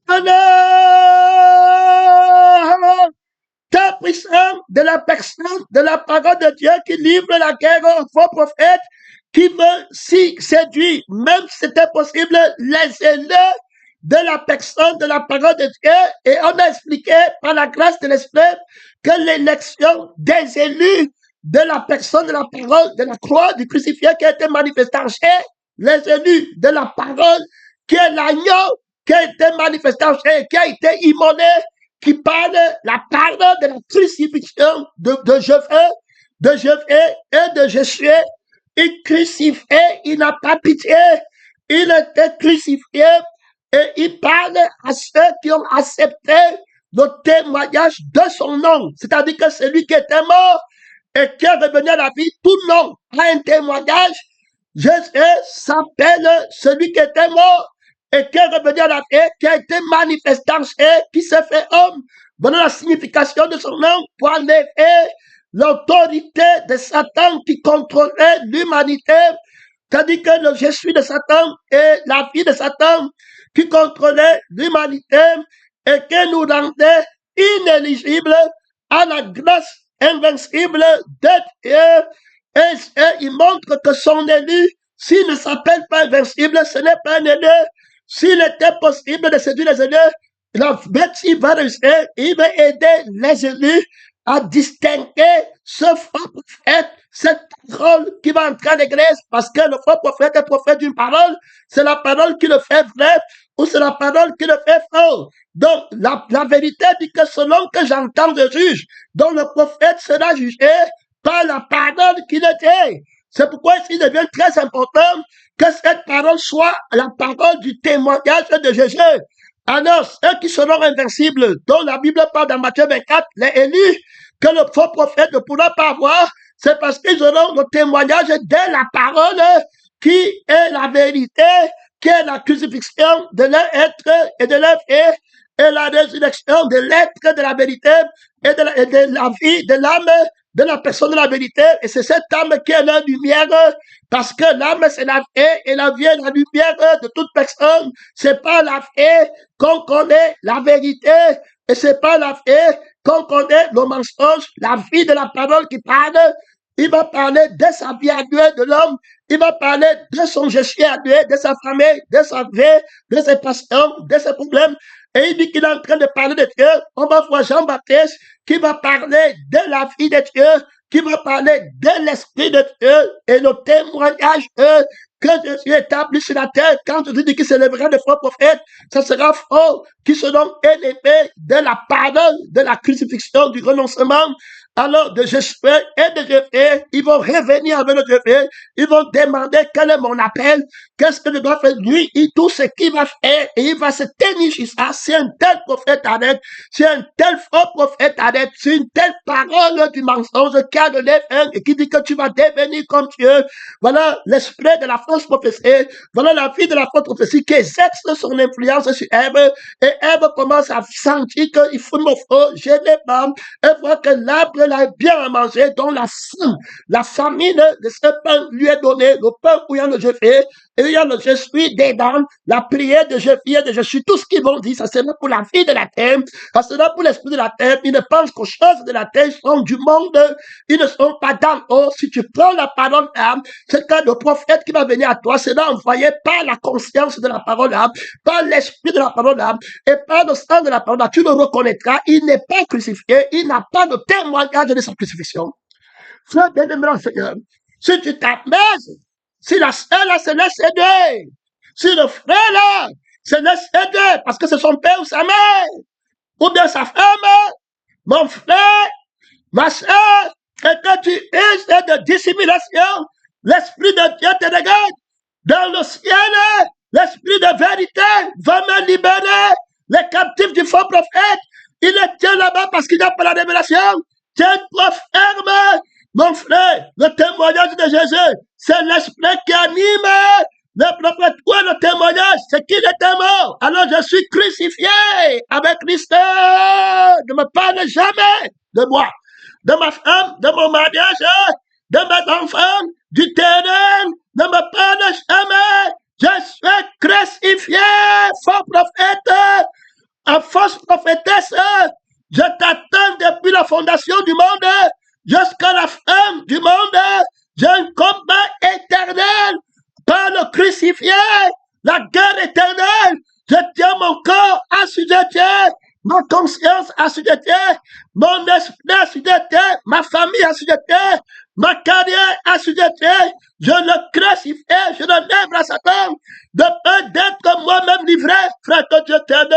Alors, ta puissance de la personne, de la parole de Dieu qui livre la guerre aux faux prophètes, qui veut s'y séduire, même si c'était possible, les élus de la personne, de la parole de Dieu, et on a expliqué par la grâce de l'Esprit que l'élection des élus de la personne, de la parole, de la croix, du crucifié qui a été manifestée en chair, les élus de la parole, qui est l'agneau, qui a été manifesté en chair, qui a été immolé, qui parle la parole de la crucifixion de Jésus et de Jésus. Il crucifié, il n'a pas pitié, il était crucifié et il parle à ceux qui ont accepté le témoignage de son nom. C'est-à-dire que celui qui était mort et qui est revenu à la vie, tout le monde a un témoignage. Jésus s'appelle celui qui était mort et qui est revenu à la vie, qui a été manifesté en chair, qui s'est fait homme. Voilà la signification de son nom pour enlever l'autorité de Satan qui contrôlait l'humanité. C'est-à-dire que le je suis de Satan et la vie de Satan qui contrôlait l'humanité et qui nous rendait inéligibles à la grâce invincible de Dieu. Et il montre que son élu, s'il ne s'appelle pas invincible, ce n'est pas un élu. S'il était possible de séduire les élus, la bête, il va réussir, il va aider les élus à distinguer ce faux prophète, cette parole qui va entrer à l'église, parce que le faux prophète est prophète d'une parole, c'est la parole qui le fait vrai, ou c'est la parole qui le fait faux. Donc, la vérité dit que selon que j'entends le juge, donc le prophète sera jugé par la parole qu'il dit. C'est pourquoi il devient très important que cette parole soit la parole du témoignage de Jésus. Alors, ceux qui seront invincibles, dont la Bible parle dans Matthieu 24, les élus, que le faux prophète ne pourra pas avoir, c'est parce qu'ils auront le témoignage de la parole qui est la vérité, qui est la crucifixion de leur être et de leur vie, et la résurrection de l'être de la vérité et de la vie de l'âme de la personne de la vérité, et c'est cette âme qui est la lumière, parce que l'âme c'est la vie, et la vie est la lumière de toute personne. C'est pas la vie qu'on connaît la vérité, et c'est pas la vie qu'on connaît le mensonge. La vie de la parole qui parle, il va parler de sa vie à Dieu, de l'homme, il va parler de son gestion à Dieu, de sa famille, de sa vie, de ses passions, de ses problèmes. Et il dit qu'il est en train de parler de Dieu. On va voir Jean-Baptiste qui va parler de la vie de Dieu, qui va parler de l'esprit de Dieu et le témoignage que Jésus établit sur la terre. Quand Jésus dit qu'il s'élèvera de faux prophètes, ça sera faux, qui seront élevés de la parole, de la crucifixion, du renoncement. Alors, de Jésus et de Jésus, ils vont revenir avec le Jésus, ils vont demander quel est mon appel, qu'est-ce que je dois faire, lui, tout ce qu'il va faire, et il va se tenir sur ça. Si un tel prophète arrête, si un tel faux prophète arrête, si une telle parole du mensonge qui a donné un et qui dit que tu vas devenir comme Dieu, voilà l'esprit de la fausse prophétie, voilà la vie de la fausse prophétie qui exerce son influence sur Ève, et Ève commence à sentir qu'il faut me faut, j'ai les femmes, elle voit que l'arbre l'a bien à manger, dont la famine de ce pain lui est donné, le pain où il y a le Jésus, et il y a le je suis dedans, la prière de Jésus et de je suis, tout ce qu'ils vont dire, ça sera pour la vie de la terre, ça sera pour l'esprit de la terre. Ils ne pensent qu'aux choses de la terre, ils sont du monde, ils ne sont pas dans l'eau. Si tu prends la parole d'âme, c'est que le prophète qui va venir à toi sera envoyé par la conscience de la parole d'âme, par l'esprit de la parole d'âme, et par le sang de la parole d'âme. Tu le reconnaîtras, il n'est pas crucifié, il n'a pas de témoignage de sa crucifixion. Frère bien-aimé, Seigneur, si tu t'apaises, si la sœur là se laisse aider, si le frère là se laisse aider, parce que c'est son père ou sa mère, ou bien sa femme, mon frère, ma soeur, et que tu uses de dissimulation, l'esprit de Dieu te regarde. Dans le ciel, l'esprit de vérité va me libérer les captifs du faux prophète. Il est tient là-bas parce qu'il n'a pas la révélation. Tiens-toi ferme, mon frère. Le témoignage de Jésus, c'est l'esprit qui anime le prophète. Où est le témoignage? C'est qu'il était mort. Alors je suis crucifié avec Christ. Ne me parle jamais de moi, de ma femme, de mon mariage, de mes enfants, du terrain. Ne me parle jamais. Je suis crucifié, faux prophète. à fausse prophétesse, je t'attends depuis la fondation du monde jusqu'à la fin du monde. J'ai un combat éternel par le crucifié, la guerre éternelle. Je tiens mon corps assujetti, ma conscience assujettie, mon esprit assujetti, ma famille assujettie, ma carrière assujettie. Je le crucifie, je le lève à Satan, de peur d'être moi-même livré. Frère, que Dieu t'aide,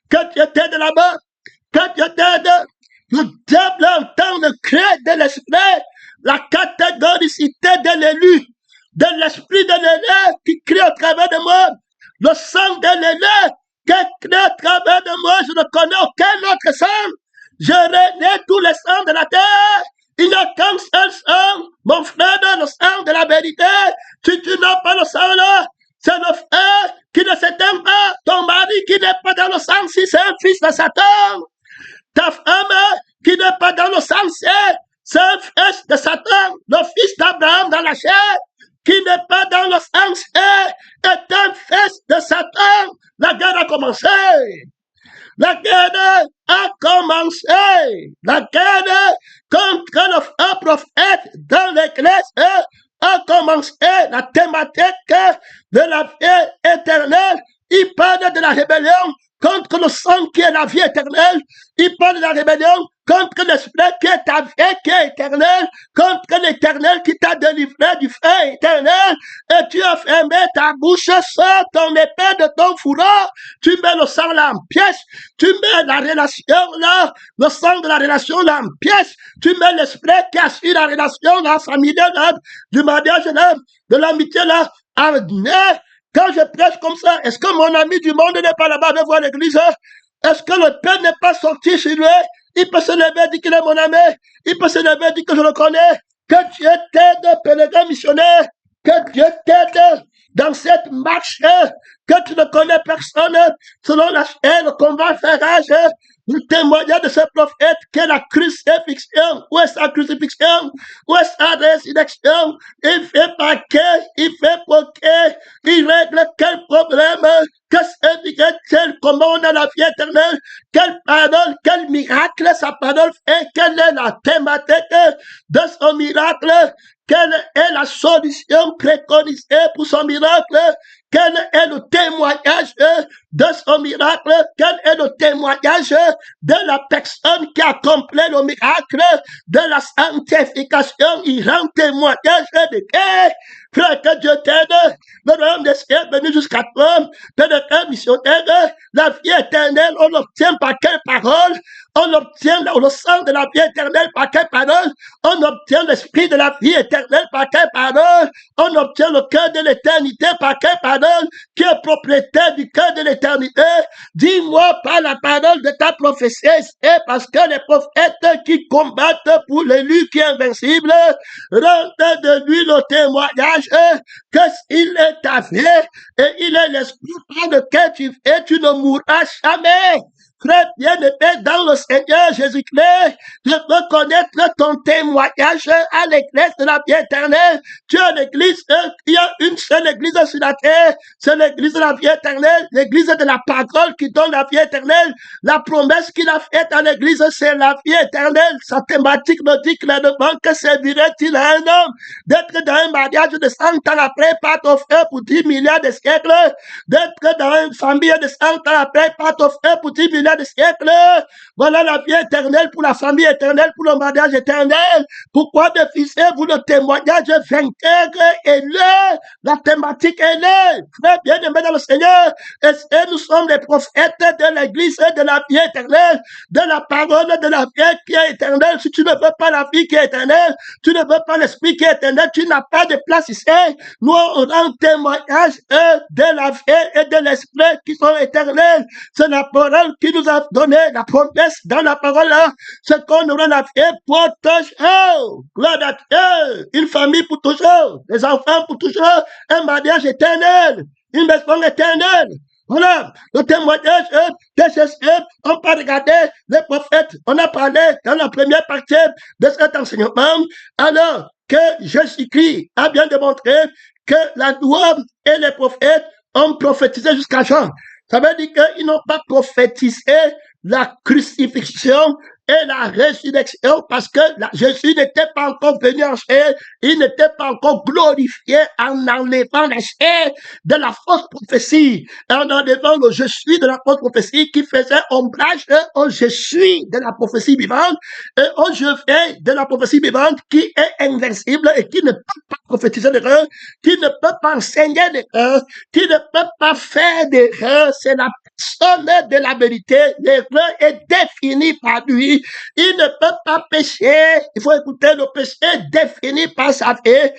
que Dieu t'aide là-bas, que Dieu t'aide. Le diable entend le cri de l'esprit, la catégoricité de l'élu, de l'esprit de l'élu qui crie au travers de moi. Le sang de l'élu qui crie au travers de moi, je ne connais aucun autre sang. Je renais tous les sangs de la terre. Il n'y a qu'un seul sang, mon frère, le sang de la vérité. Si tu n'as pas le sang là, c'est le frère qui ne s'éteint pas. Ton mari qui n'est pas dans le sang, si c'est un fils de Satan. Ta femme qui n'est pas dans le sang, c'est un fils de Satan. Le fils d'Abraham dans la chair, qui n'est pas dans le sang, est un fils de Satan. La guerre a commencé. La guerre a commencé. La guerre contre le prophète dans l'église a commencé. La thématique de la vie éternelle, il parle de la rébellion contre le sang qui est la vie éternelle. Il parle de la rébellion contre l'esprit qui est ta vie, qui est éternel, contre l'éternel qui t'a délivré du feu éternel. Et tu as fermé ta bouche sur ton épée de ton fourreau. Tu mets le sang là en pièces. Tu mets la relation là, le sang de la relation là en pièces. Tu mets l'esprit qui assure la relation là, familiale là, du mariage là, de l'amitié là, en l'air. Quand je prêche comme ça, est-ce que mon ami du monde n'est pas là-bas de voir l'église? Est-ce que le Père n'est pas sorti chez lui? Il peut se lever et dire qu'il est mon ami. Il peut se lever et dire que je le connais. Que Dieu t'aide, pèlerin missionnaire. Que Dieu t'aide dans cette marche. Que tu ne connais personne. Selon la chair, le combat fait rage. Le témoignage de ce prophète qu'est la crucifixion. Où est sa crucifixion? Où est sa résurrection? Il fait paquet, il fait poquet, il règle quel problème? Que signifie-t-il? Comment on a la vie éternelle? Quelle parole, quel miracle sa parole fait? Quelle est la thématique de son miracle? Quelle est la solution préconisée pour son miracle? Quel est le témoignage de son miracle? Quel est le témoignage de la personne qui accomplit le miracle de la sanctification? Il rend témoignage de qui? Frère, que Dieu t'aide. Le royaume des cieux est venu jusqu'à toi. Père missionnaire, la vie éternelle, on l'obtient par quelle parole? On obtient le sang de la vie éternelle par quelle parole? On obtient l'esprit de la vie éternelle par quelle parole? On obtient le cœur de l'éternité par quelle parole? Qui est propriétaire du cœur de l'éternité? Dis-moi par la parole de ta prophétie, et parce que les prophètes qui combattent pour l'élu qui est invincible rendent de lui le témoignage que il est ta vie et il est l'esprit par lequel tu es, tu ne mourras jamais. Frère bien-aimé dans le Seigneur Jésus-Christ, je veux connaître ton témoignage à l'église de la vie éternelle. Tu as l'église, il y a une seule église sur la terre, c'est l'église de la vie éternelle, l'église de la parole qui donne la vie éternelle. La promesse qu'il a faite à l'église, c'est la vie éternelle. Sa thématique me dit clairement que servirait-il à un homme d'être dans un mariage de 100 ans après par ton frère pour 10 milliards de siècles, d'être dans une famille de 100 ans après par ton frère pour 10 milliards de siècles. Voilà la vie éternelle pour la famille éternelle, pour le mariage éternel. Pourquoi défisez-vous le témoignage vainqueur est là? La thématique est là. Frère bien-aimé dans le Seigneur, et nous sommes les prophètes de l'église de la vie éternelle, de la parole de la vie qui est éternelle. Si tu ne veux pas la vie qui est éternelle, tu ne veux pas l'esprit qui est éternel, tu n'as pas de place ici. Nous, on rend témoignage de la vie et de l'esprit qui sont éternels. C'est la parole qui nous a donné la promesse dans la parole là, c'est qu'on aura la vie pour toujours. Gloire à Dieu. Une famille pour toujours, des enfants pour toujours, un mariage éternel, une maison éternelle. Voilà, le témoignage de Jésus, on peut regarder les prophètes, on a parlé dans la première partie de cet enseignement, alors que Jésus-Christ a bien démontré que la loi et les prophètes ont prophétisé jusqu'à Jean. Ça veut dire qu'ils n'ont pas prophétisé la crucifixion et la résurrection parce que Jésus n'était pas encore venu en chair, il n'était pas encore glorifié en enlevant la chair de la fausse prophétie, en enlevant le je suis de la fausse prophétie qui faisait ombrage au je suis de la prophétie vivante et au je vais de la prophétie vivante qui est invincible et qui ne peut pas prophétiser l'erreur, qui ne peut pas enseigner l'erreur, qui ne peut pas faire d'erreur. C'est la personne de la vérité. L'erreur est définie par lui. Il ne peut pas pécher. Il faut écouter le péché défini par sa vie et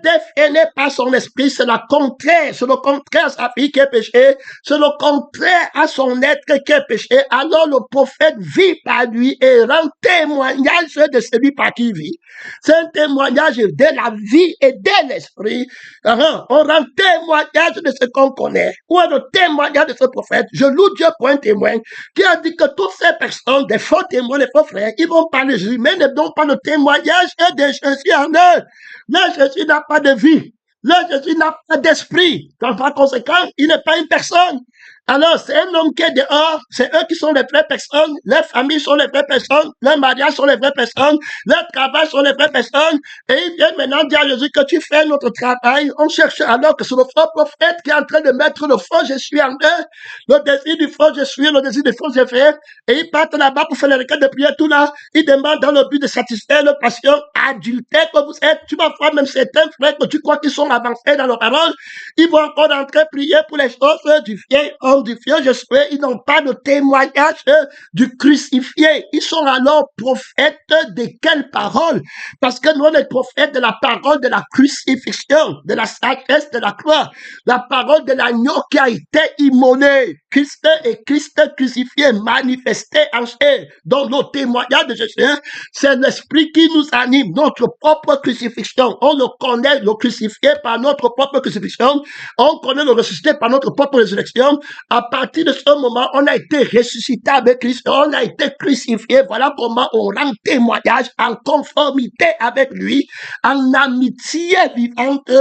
défini par son esprit. C'est le contraire. C'est le contraire à sa vie qui est péché. C'est le contraire à son être qui est péché. Alors le prophète vit par lui et rend témoignage de celui par qui il vit. C'est un témoignage de la vie et de l'esprit. On rend témoignage de ce qu'on connaît. Où est le témoignage de ce prophète? Je loue Dieu pour un témoin qui a dit que toutes ces personnes, des faux témoins, des faux frères, ils vont parler de Jésus, mais ne donnent pas le témoignage de Jésus en eux. Là, Jésus n'a pas de vie. Là, Jésus n'a pas d'esprit. Par conséquent, il n'est pas une personne. Alors, c'est un homme qui est dehors, c'est eux qui sont les vraies personnes, leurs familles sont les vraies personnes, leurs mariages sont les vraies personnes, leur travail sont les vraies personnes, et ils viennent maintenant dire à Jésus que tu fais notre travail. On cherche alors que c'est le faux prophète qui est en train de mettre le faux je suis en eux, le désir du faux je suis, le désir du faux je fais, et ils partent là-bas pour faire les requêtes de prière, tout là, ils demandent dans le but de satisfaire leur passion adultère que vous êtes. Tu vas voir même certains frères que tu crois qu'ils sont avancés dans leurs paroles, ils vont encore entrer prier pour les choses du vieil homme, du vieux je suis, ils n'ont pas de témoignage du crucifié. Ils sont alors prophètes de quelle parole? Parce que nous, on est prophètes de la parole de la crucifixion, de la sagesse de la croix, la parole de l'agneau qui a été immolé. Christ et Christ crucifié, manifesté en chair. Donc, le témoignage de Jésus, c'est l'esprit qui nous anime, notre propre crucifixion. On le connaît, le crucifié par notre propre crucifixion. On connaît le ressuscité par notre propre résurrection. À partir de ce moment, on a été ressuscité avec Christ, on a été crucifié. Voilà comment on rend témoignage en conformité avec lui, en amitié vivante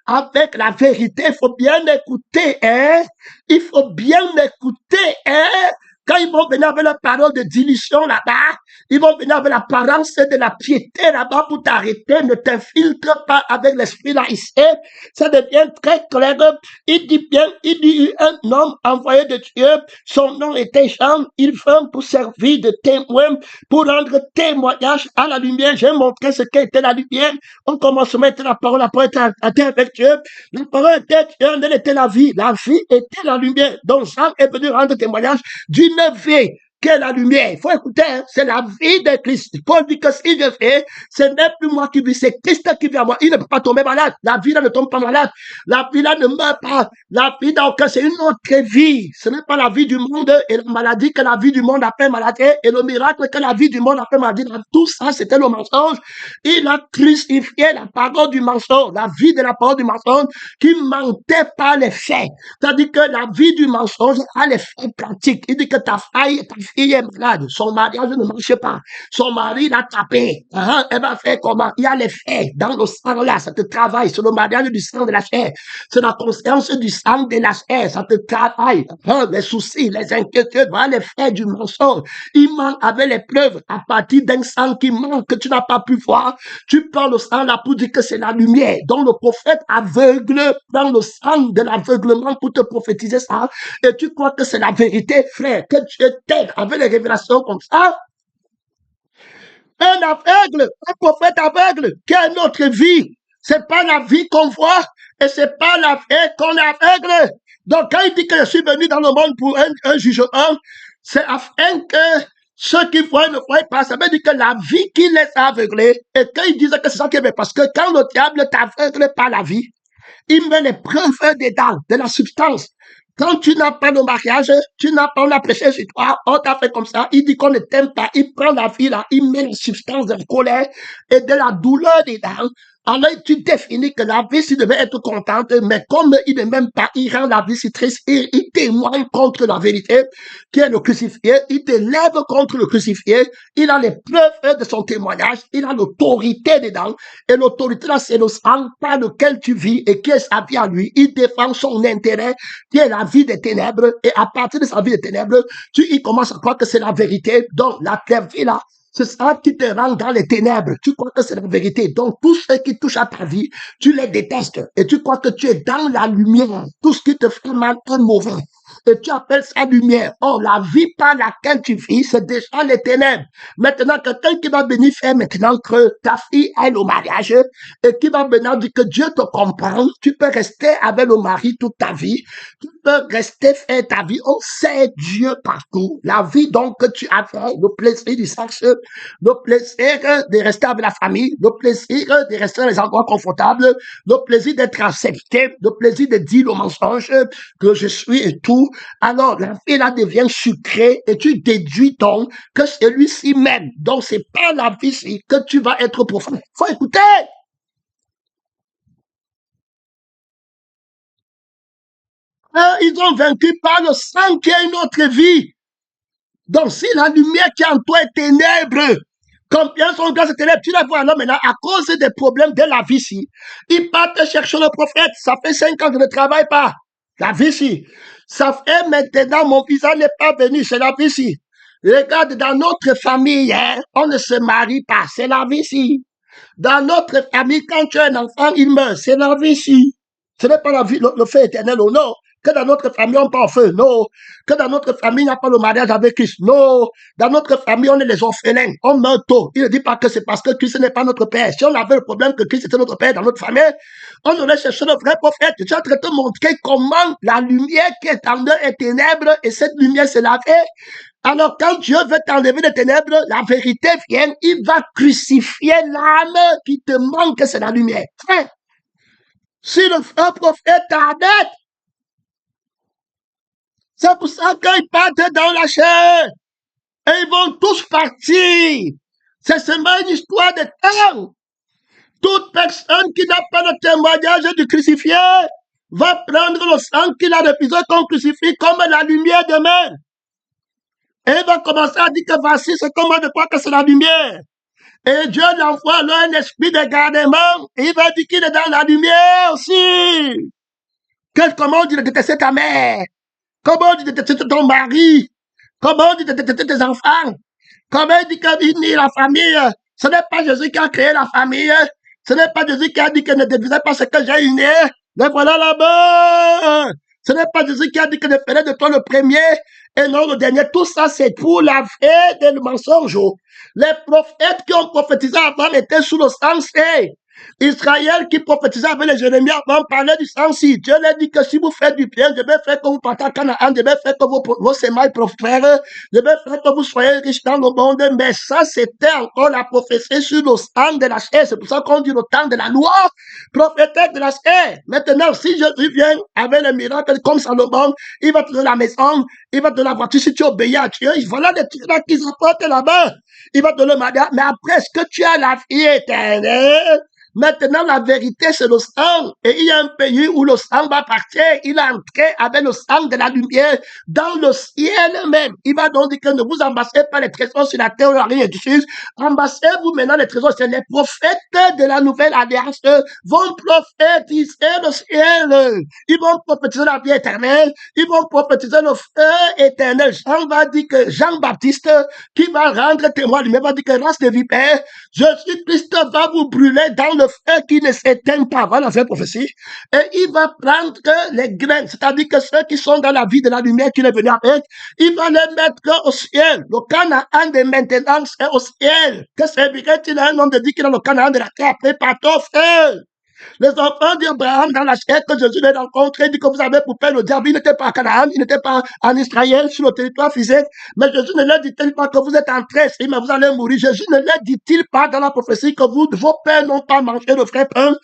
avec la vérité. Il faut bien écouter, hein? Il faut bien écouter, hein? Quand ils vont venir avec la parole de dilution là-bas, ils vont venir avec l'apparence de la piété là-bas pour t'arrêter. Ne t'infiltre pas avec l'esprit laïcité. Ça devient très clair. Il dit bien, il dit un homme envoyé de Dieu, son nom était Jean, il vint pour servir de témoin, pour rendre témoignage à la lumière. J'ai montré ce qu'était la lumière. On commence à mettre la parole était avec Dieu. La parole était Dieu, elle était la vie était la lumière. Donc Jean est venu rendre témoignage d'une vie qu'est la lumière. Il faut écouter, hein? C'est la vie de Christ. Paul dit que si je fais, ce n'est plus moi qui vis, c'est Christ qui vit à moi. Il ne peut pas tomber malade. La vie là ne tombe pas malade. La vie là ne meurt pas. La vie dans lequel c'est une autre vie. Ce n'est pas la vie du monde et la maladie que la vie du monde appelle maladie et le miracle que la vie du monde appelle maladie. Tout ça, c'était le mensonge. Il a crucifié la parole du mensonge, la vie de la parole du mensonge qui mentait pas les faits. C'est-à-dire que la vie du mensonge a les faits pratiques. Il dit que ta fille est malade, son mariage ne marche pas, son mari l'a tapé, elle va faire comment? Il y a les faits dans le sang là, ça te travaille, c'est le mariage du sang de la chair, c'est la conscience du sang de la chair, ça te travaille, les soucis, les inquiétudes, voilà les faits du mensonge. Il manque avec les preuves, à partir d'un sang qui manque, que tu n'as pas pu voir, tu prends le sang là pour dire que c'est la lumière, donc le prophète aveugle prend le sang de l'aveuglement pour te prophétiser ça, et tu crois que c'est la vérité, frère, que tu étais avec les révélations comme ça. Un aveugle, un prophète aveugle, qui a une autre vie. C'est pas la vie qu'on voit et c'est pas la vie qu'on est aveugle. Donc, quand il dit que je suis venu dans le monde pour un jugement, c'est afin que ceux qui voient ne voient pas. Ça veut dire que la vie qui les a aveuglés, et quand il disait que c'est ça qui est vrai, parce que quand le diable t'aveugle par la vie, il met les preuves dedans, de la substance. Quand tu n'as pas de mariage, tu n'as pas, on a prêché sur toi, on t'a fait comme ça, il dit qu'on ne t'aime pas, il prend la vie là, il met la substance de la colère et de la douleur dedans. Alors tu définis que la vie, s'il devait être contente, mais comme il ne m'aime pas, il rend la vie si triste, il témoigne contre la vérité, qui est le crucifié. Il te lève contre le crucifié. Il a les preuves de son témoignage. Il a l'autorité dedans. Et l'autorité là, c'est le sang par lequel tu vis et qui est sa vie à lui. Il défend son intérêt, qui est la vie des ténèbres. Et à partir de sa vie des ténèbres, il commence à croire que c'est la vérité. Donc, la claire vie là, c'est ça qui te rend dans les ténèbres. Tu crois que c'est la vérité. Donc, tout ce qui touche à ta vie, tu les détestes. Et tu crois que tu es dans la lumière. Tout ce qui te fait mal est mauvais. Et tu appelles ça lumière. Or, la vie par laquelle tu vis, c'est déjà les ténèbres. Maintenant, quelqu'un qui va venir faire maintenant que ta fille aille au mariage et qui va venir dire que Dieu te comprend, tu peux rester avec le mari toute ta vie. Tu peux rester faire ta vie. On sait Dieu partout. La vie donc que tu as fait, le plaisir du sexe, le plaisir de rester avec la famille, le plaisir de rester dans les endroits confortables, le plaisir d'être accepté, le plaisir de dire le mensonge que je suis et tout. Alors, la vie là devient sucrée et tu déduis donc que celui-ci même. Donc, c'est pas la vie que tu vas être profond. Faut écouter. Ils ont vaincu par le sang qui a une autre vie. Donc, si la lumière qui est en toi est ténèbre, combien sont grâce à ténèbres, tu la vois là maintenant, à cause des problèmes de la vie ici. Ils partent chercher le prophète. Ça fait 5 ans que je ne travaille pas. La vie ici. Ça fait maintenant, mon visa n'est pas venu. C'est la vie ici. Regarde, dans notre famille, hein, on ne se marie pas. C'est la vie ici. Dans notre famille, quand tu as un enfant, il meurt. C'est la vie ici. Ce n'est pas la vie, le feu éternel ou non. Que dans notre famille, on part en feu. Non. Que dans notre famille, il n'y a pas le mariage avec Christ. Non. Dans notre famille, on est les orphelins. On meurt tôt. Il ne dit pas que c'est parce que Christ n'est pas notre père. Si on avait le problème que Christ était notre père dans notre famille, on aurait cherché le vrai prophète. Je suis en train de te montrer comment la lumière qui est en eux est ténèbre et cette lumière, c'est la vie. Alors, quand Dieu veut t'enlever les ténèbres, la vérité vient, il va crucifier l'âme qui te manque, c'est la lumière. Frère, si le vrai prophète t'arrête, c'est pour ça qu'ils partent dans la chair. Et ils vont tous partir. C'est seulement une histoire de temps. Toute personne qui n'a pas le témoignage du crucifié va prendre le sang qu'il a refusé qu'on crucifie comme la lumière demain. Et il va commencer à dire que voici ce qu'on de quoi que c'est la lumière. Et Dieu l'envoie là un esprit de gardement. Et il va dire qu'il est dans la lumière aussi. Comment tu détestes ta mère? Comment tu détestes ton mari? Comment tu détestes tes enfants? Comment il dit qu'il nie la famille? Ce n'est pas Jésus qui a créé la famille. Ce n'est pas Jésus qui a dit que ne dévisez pas ce que j'ai uni. Mais voilà là-bas. Ce n'est pas Jésus qui a dit que ne ferait de toi le premier et non le dernier. Tout ça, c'est pour la vraie et le mensonge. Les prophètes qui ont prophétisé avant étaient sous le sang. Israël qui prophétisait avec les Jérémie avant parlait du sang. Si Dieu leur dit que si vous faites du bien, je vais faire que vous partez à Canaan, je vais faire que vos semailles prospèrent, je vais faire que vous soyez riches dans le monde. Mais ça, c'était encore la prophétie sur le sang de la chair. C'est pour ça qu'on dit le temps de la loi, prophétique de la chair. Maintenant, si Jésus vient avec les miracles comme Salomon, il va te donner la maison, il va te donner la voiture si tu obéis à Dieu. Voilà les trucs qu'ils apportent là-bas. Il va te donner le mariage. Mais après, est-ce que tu as la vie éternelle? Maintenant, la vérité, c'est le sang. Et il y a un pays où le sang va partir. Il est entré avec le sang de la lumière dans le ciel même. Il va donc dire que ne vous embrassez pas les trésors sur la terre, la rien du sud. Embrassez-vous maintenant les trésors. C'est les prophètes de la nouvelle alliance vont prophétiser le ciel. Ils vont prophétiser la vie éternelle. Ils vont prophétiser le feu éternel. Jean va dire que Jean-Baptiste, qui va rendre témoin lui-même, va dire que race de vipères, Jésus-Christ va vous brûler dans le feu qui ne s'éteint pas. Voilà la vraie prophétie. Et il va prendre les graines, c'est-à-dire que ceux qui sont dans la vie de la lumière qu'il est venu avec, il va les mettre au ciel. Le Canaan de maintenance est au ciel. Que servirait-il à un homme de dire qu'il est le Canaan de la terre après par ton frère? Les enfants d'Abraham dans la chair que Jésus les rencontre, il dit que vous avez pour père le diable. Il n'était pas à Canaan, il n'était pas en Israël, sur le territoire physique. Mais Jésus ne leur dit-il pas que vous êtes en tresse, mais vous allez mourir. Jésus ne leur dit-il pas dans la prophétie que vos pères n'ont pas mangé le vrai pain.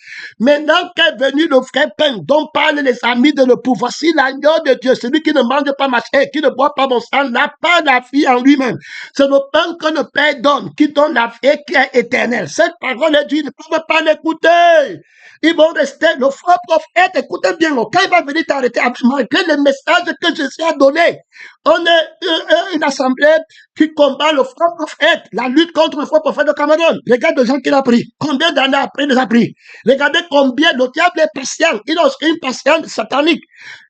Maintenant qu'est venu le vrai pain, dont parlent les amis de le pouvoir, voici l'agneau de Dieu, celui qui ne mange pas ma chair, qui ne boit pas mon sang, n'a pas la vie en lui-même. C'est le pain que le Père donne, qui donne la vie qui est éternelle. Cette parole est due, ne pouvez pas l'écouter. Ils vont rester, le faux prophète, écoutez bien, quand il va venir t'arrêter, malgré le message que Jésus a donné, on est une assemblée qui combat le faux prophète, la lutte contre le faux prophète de Cameroun. Regarde les gens qu'il a pris. Combien d'années après il les a pris? Regardez combien le diable est patient. Il a aussi une patience satanique.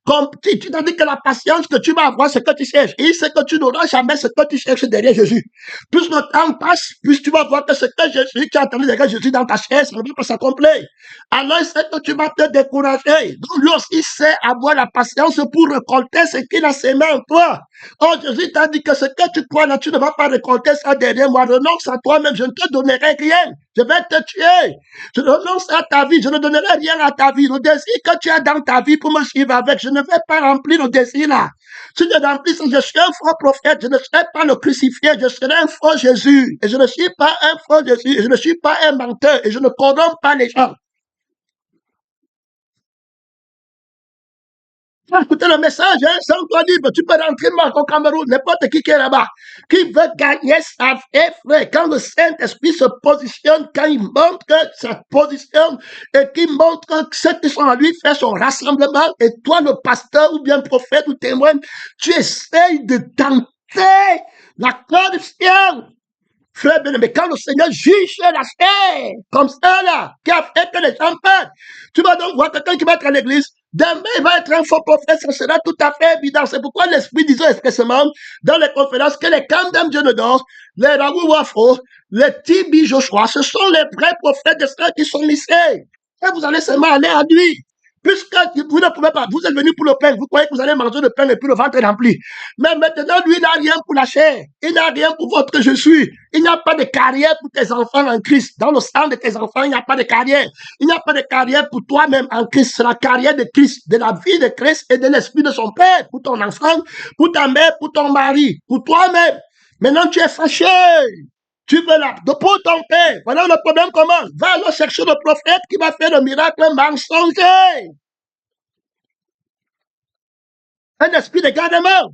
Comme tu t'as dit que la patience que tu vas avoir, c'est que tu cherches. Et c'est que tu n'auras jamais ce que tu cherches derrière Jésus. Plus le temps passe, plus tu vas voir que ce que Jésus, tu as entendu derrière Jésus dans ta chair, ça ne va pas s'accomplir. Alors, c'est que tu vas te décourager. Donc, lui aussi sait avoir la patience pour récolter ce qu'il a semé en toi. Oh, Jésus t'a dit que ce que tu crois là, tu ne vas pas récolter ça derrière moi. Renonce à toi-même, je ne te donnerai rien. Je vais te tuer. Je renonce à ta vie, je ne donnerai rien à ta vie. Le désir que tu as dans ta vie pour me suivre avec, je ne vais pas remplir le désir là. Si je remplis ça, je suis un faux prophète, je ne serai pas le crucifié, je serai un faux Jésus. Et je ne suis pas un faux Jésus, et je ne suis pas un menteur, et je ne corromps pas les gens. Écoutez le message, hein, sans toi libre, tu peux rentrer au Cameroun, n'importe qui est là-bas, qui veut gagner sa vie, frère. Quand le Saint-Esprit se positionne, quand il montre sa position et qu'il montre que ceux qui sont à lui fait son rassemblement, et toi, le pasteur ou bien prophète ou témoin, tu essayes de tenter la corruption. Frère bien-aimé, quand le Seigneur juge la chair, comme ça là, qui a fait que les gens perdent, tu vas donc voir quelqu'un qui va être à l'église, demain il va être un faux prophète, ça sera tout à fait évident. C'est pourquoi l'Esprit disait expressément dans les conférences que les Kandam Dieu de Dor, les Raoul Wafo, les Tibi Joshua, ce sont les vrais prophètes de ceux qui sont lycées. Et vous allez seulement aller à lui. Puisque vous ne pouvez pas, vous êtes venu pour le pain, vous croyez que vous allez manger le pain et puis le ventre est rempli. Mais maintenant, lui, il n'a rien pour la chair. Il n'a rien pour votre je suis. Il n'y a pas de carrière pour tes enfants en Christ. Dans le sang de tes enfants, il n'y a pas de carrière. Il n'y a pas de carrière pour toi-même en Christ. C'est la carrière de Christ, de la vie de Christ et de l'esprit de son Père, pour ton enfant, pour ta mère, pour ton mari, pour toi-même. Maintenant, tu es fâché. Tu veux la pour ton père. Voilà le problème commence. Va alors chercher le prophète qui va faire le miracle mensonger. Un esprit de gardement.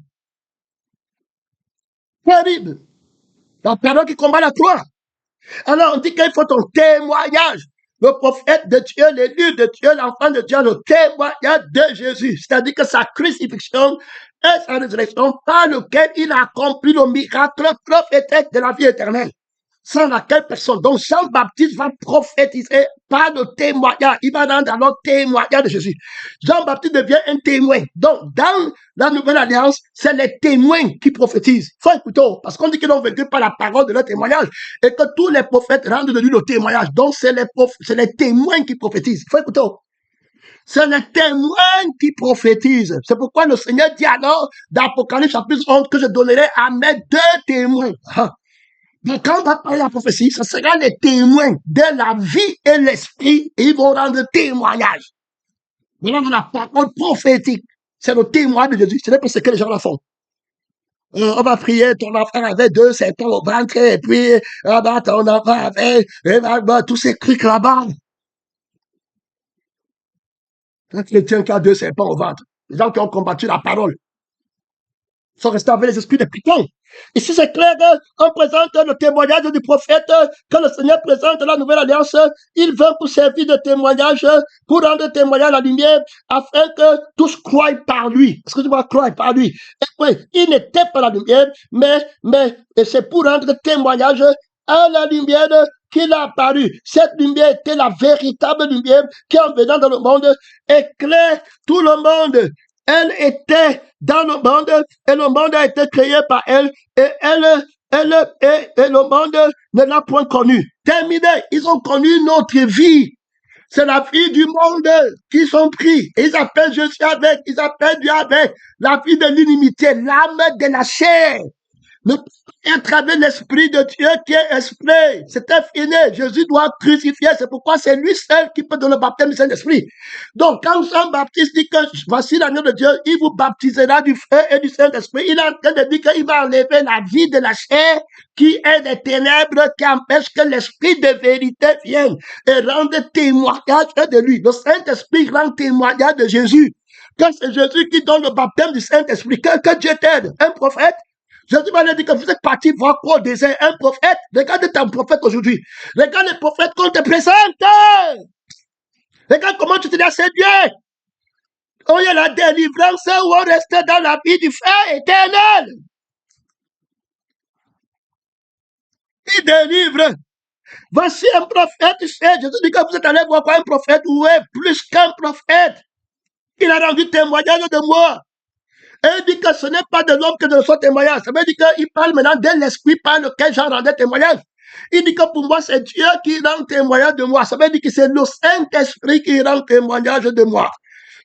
Terrible. La parole qui combat la croix. Alors on dit qu'il faut ton témoignage. Le prophète de Dieu, l'élu de Dieu, l'enfant de Dieu, le témoignage de Jésus. C'est-à-dire que sa crucifixion et sa résurrection par lequel il a accompli le miracle prophétique de la vie éternelle. Sans laquelle personne. Donc Jean-Baptiste va prophétiser par le témoignage. Il va rendre alors témoignage de Jésus. Jean-Baptiste devient un témoin. Donc dans la nouvelle alliance, c'est les témoins qui prophétisent. Il faut écouter, parce qu'on dit qu'ils n'ont vécu par la parole de leur témoignage et que tous les prophètes rendent de lui le témoignage. Donc c'est les témoins qui prophétisent. Il faut écouter. C'est les témoins qui prophétisent. C'est pourquoi le Seigneur dit alors dans Apocalypse chapitre 11 que je donnerai à mes deux témoins. Donc, quand on va parler de la prophétie, ce sera les témoins de la vie et l'esprit, et ils vont rendre témoignage. Voilà la parole prophétique. C'est le témoin de Jésus. Ce n'est pas ce que les gens la font. On va prier, ton enfant avait 2 serpents au ventre, et puis, ton enfant avait, tous ces trucs là-bas. Un chrétien qui a 2 serpents au ventre. Les gens qui ont combattu la parole sont restés avec les esprits de Python. Ici, c'est clair qu'on présente le témoignage du prophète, que le Seigneur présente la nouvelle alliance. Il veut pour servir de témoignage, pour rendre témoignage à la lumière, afin que tous croient par lui. Est-ce que tu vas croire par lui? Et oui, il n'était pas la lumière, mais c'est pour rendre témoignage à la lumière qu'il a apparu. Cette lumière était la véritable lumière qui, en venant dans le monde, éclaire tout le monde. Elle était dans le monde et le monde a été créé par elle et le monde ne l'a point connue. Terminé. Ils ont connu notre vie. C'est la vie du monde qui sont pris. Ils appellent Jésus avec, ils appellent Dieu avec. La vie de l'inimité, l'âme de la chair. À travers l'esprit de Dieu qui est esprit. C'était fini. Jésus doit crucifier. C'est pourquoi c'est lui seul qui peut donner le baptême du Saint-Esprit. Donc, quand Jean-Baptiste dit que voici l'agneau de Dieu, il vous baptisera du feu et du Saint-Esprit, il est en train de dire qu'il va enlever la vie de la chair qui est des ténèbres, qui empêche que l'esprit de vérité vienne et rende témoignage de lui. Le Saint-Esprit rend témoignage de Jésus. Quand c'est Jésus qui donne le baptême du Saint-Esprit, que Dieu t'aide, un prophète, Jésus m'a dit que vous êtes parti voir quoi au désert, un prophète. Regarde ton prophète aujourd'hui. Regarde les prophètes qu'on te présente. Regarde comment tu te laisses séduire. Oh, il y a la délivrance où on reste dans la vie du feu éternel. Il délivre. Voici un prophète, tu sais, Jésus dit que vous êtes allé voir quoi un prophète, ou est plus qu'un prophète. Il a rendu témoignage de moi. Et il dit que ce n'est pas de l'homme que de son témoignage. Ça veut dire qu'il parle maintenant de l'esprit par lequel j'en rendais témoignage. Il dit que pour moi, c'est Dieu qui rend témoignage de moi. Ça veut dire que c'est le Saint-Esprit qui rend témoignage de moi.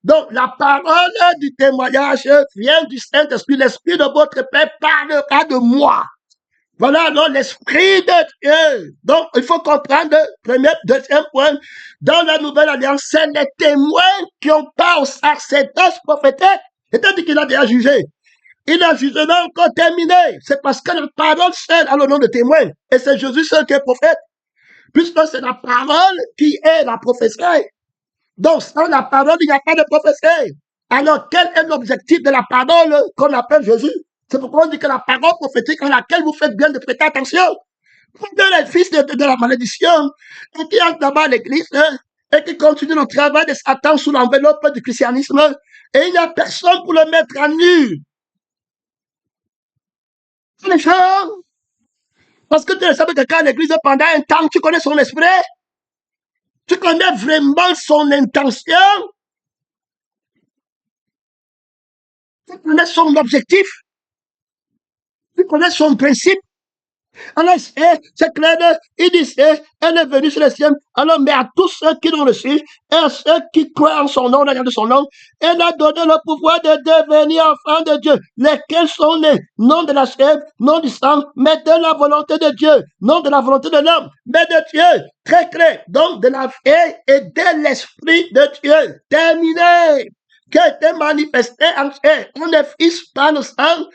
Donc, la parole du témoignage vient du Saint-Esprit. L'Esprit de votre Père parlera de moi. Voilà donc l'Esprit de Dieu. Donc, il faut comprendre, premier, deuxième point, dans la Nouvelle Alliance, c'est les témoins qui ont pas au sacerdoce prophétique. C'est-à-dire qu'il a déjà jugé. Il a jugé encore terminé. C'est parce que la parole seule a le nom de témoin. Et c'est Jésus seul qui est prophète. Puisque c'est la parole qui est la prophétie. Donc, sans la parole, il n'y a pas de prophétie. Alors, quel est l'objectif de la parole qu'on appelle Jésus? C'est pourquoi on dit que la parole prophétique à laquelle vous faites bien de prêter attention. Vous êtes les fils de la malédiction et qui entrent d'abord à l'église et qui continuent le travail de Satan sous l'enveloppe du christianisme. Et il n'y a personne pour le mettre à nu. C'est les gens. Parce que tu ne sais pas quelqu'un à l'église pendant un temps, tu connais son esprit. Tu connais vraiment son intention. Tu connais son objectif. Tu connais son principe. Alors, c'est clair, il dit, elle est venue sur le ciel. Alors, mais à tous ceux qui l'ont reçu, et à ceux qui croient en son nom, regardent son nom, elle a donné le pouvoir de devenir enfants de Dieu, lesquels sont nés, non de la chair, non du sang, mais de la volonté de Dieu, non de la volonté de l'homme, mais de Dieu. Très clair. Donc, de la vie et de l'esprit de Dieu. Terminé. Qui a été manifesté en chair. On est fils par le sang.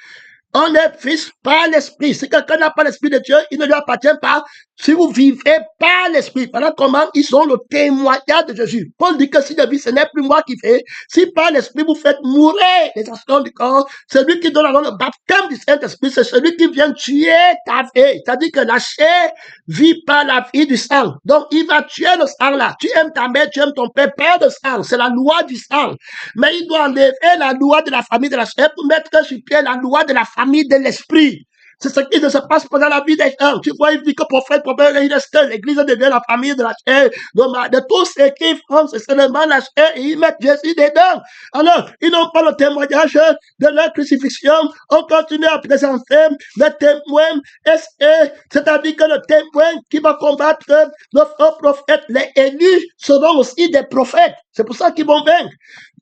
On est fils par l'esprit. Si quelqu'un n'a pas l'esprit de Dieu, il ne lui appartient pas. Si vous vivez par l'esprit, voilà comment ils ont le témoignage de Jésus. Paul dit que si je vis, ce n'est plus moi qui fais. Si par l'esprit vous faites mourir les actions du corps, celui qui donne alors le baptême du Saint-Esprit, c'est celui qui vient tuer ta vie. C'est-à-dire que la chair vit par la vie du sang. Donc il va tuer le sang là. Tu aimes ta mère, tu aimes ton père, père de sang. C'est la loi du sang. Mais il doit enlever la loi de la famille de la chair pour mettre sur pied la loi de la famille de l'esprit. C'est ce qui ne se passe pas dans la vie des gens. Tu vois, il dit que prophète, il reste l'église devient la famille de la chair. De tous ceux qui font, c'est seulement la chair et ils mettent Jésus dedans. Alors, ils n'ont pas le témoignage de leur crucifixion. On continue à présenter le témoin, c'est-à-dire que le témoin qui va combattre le faux prophète, les élus seront aussi des prophètes. C'est pour ça qu'ils vont vaincre.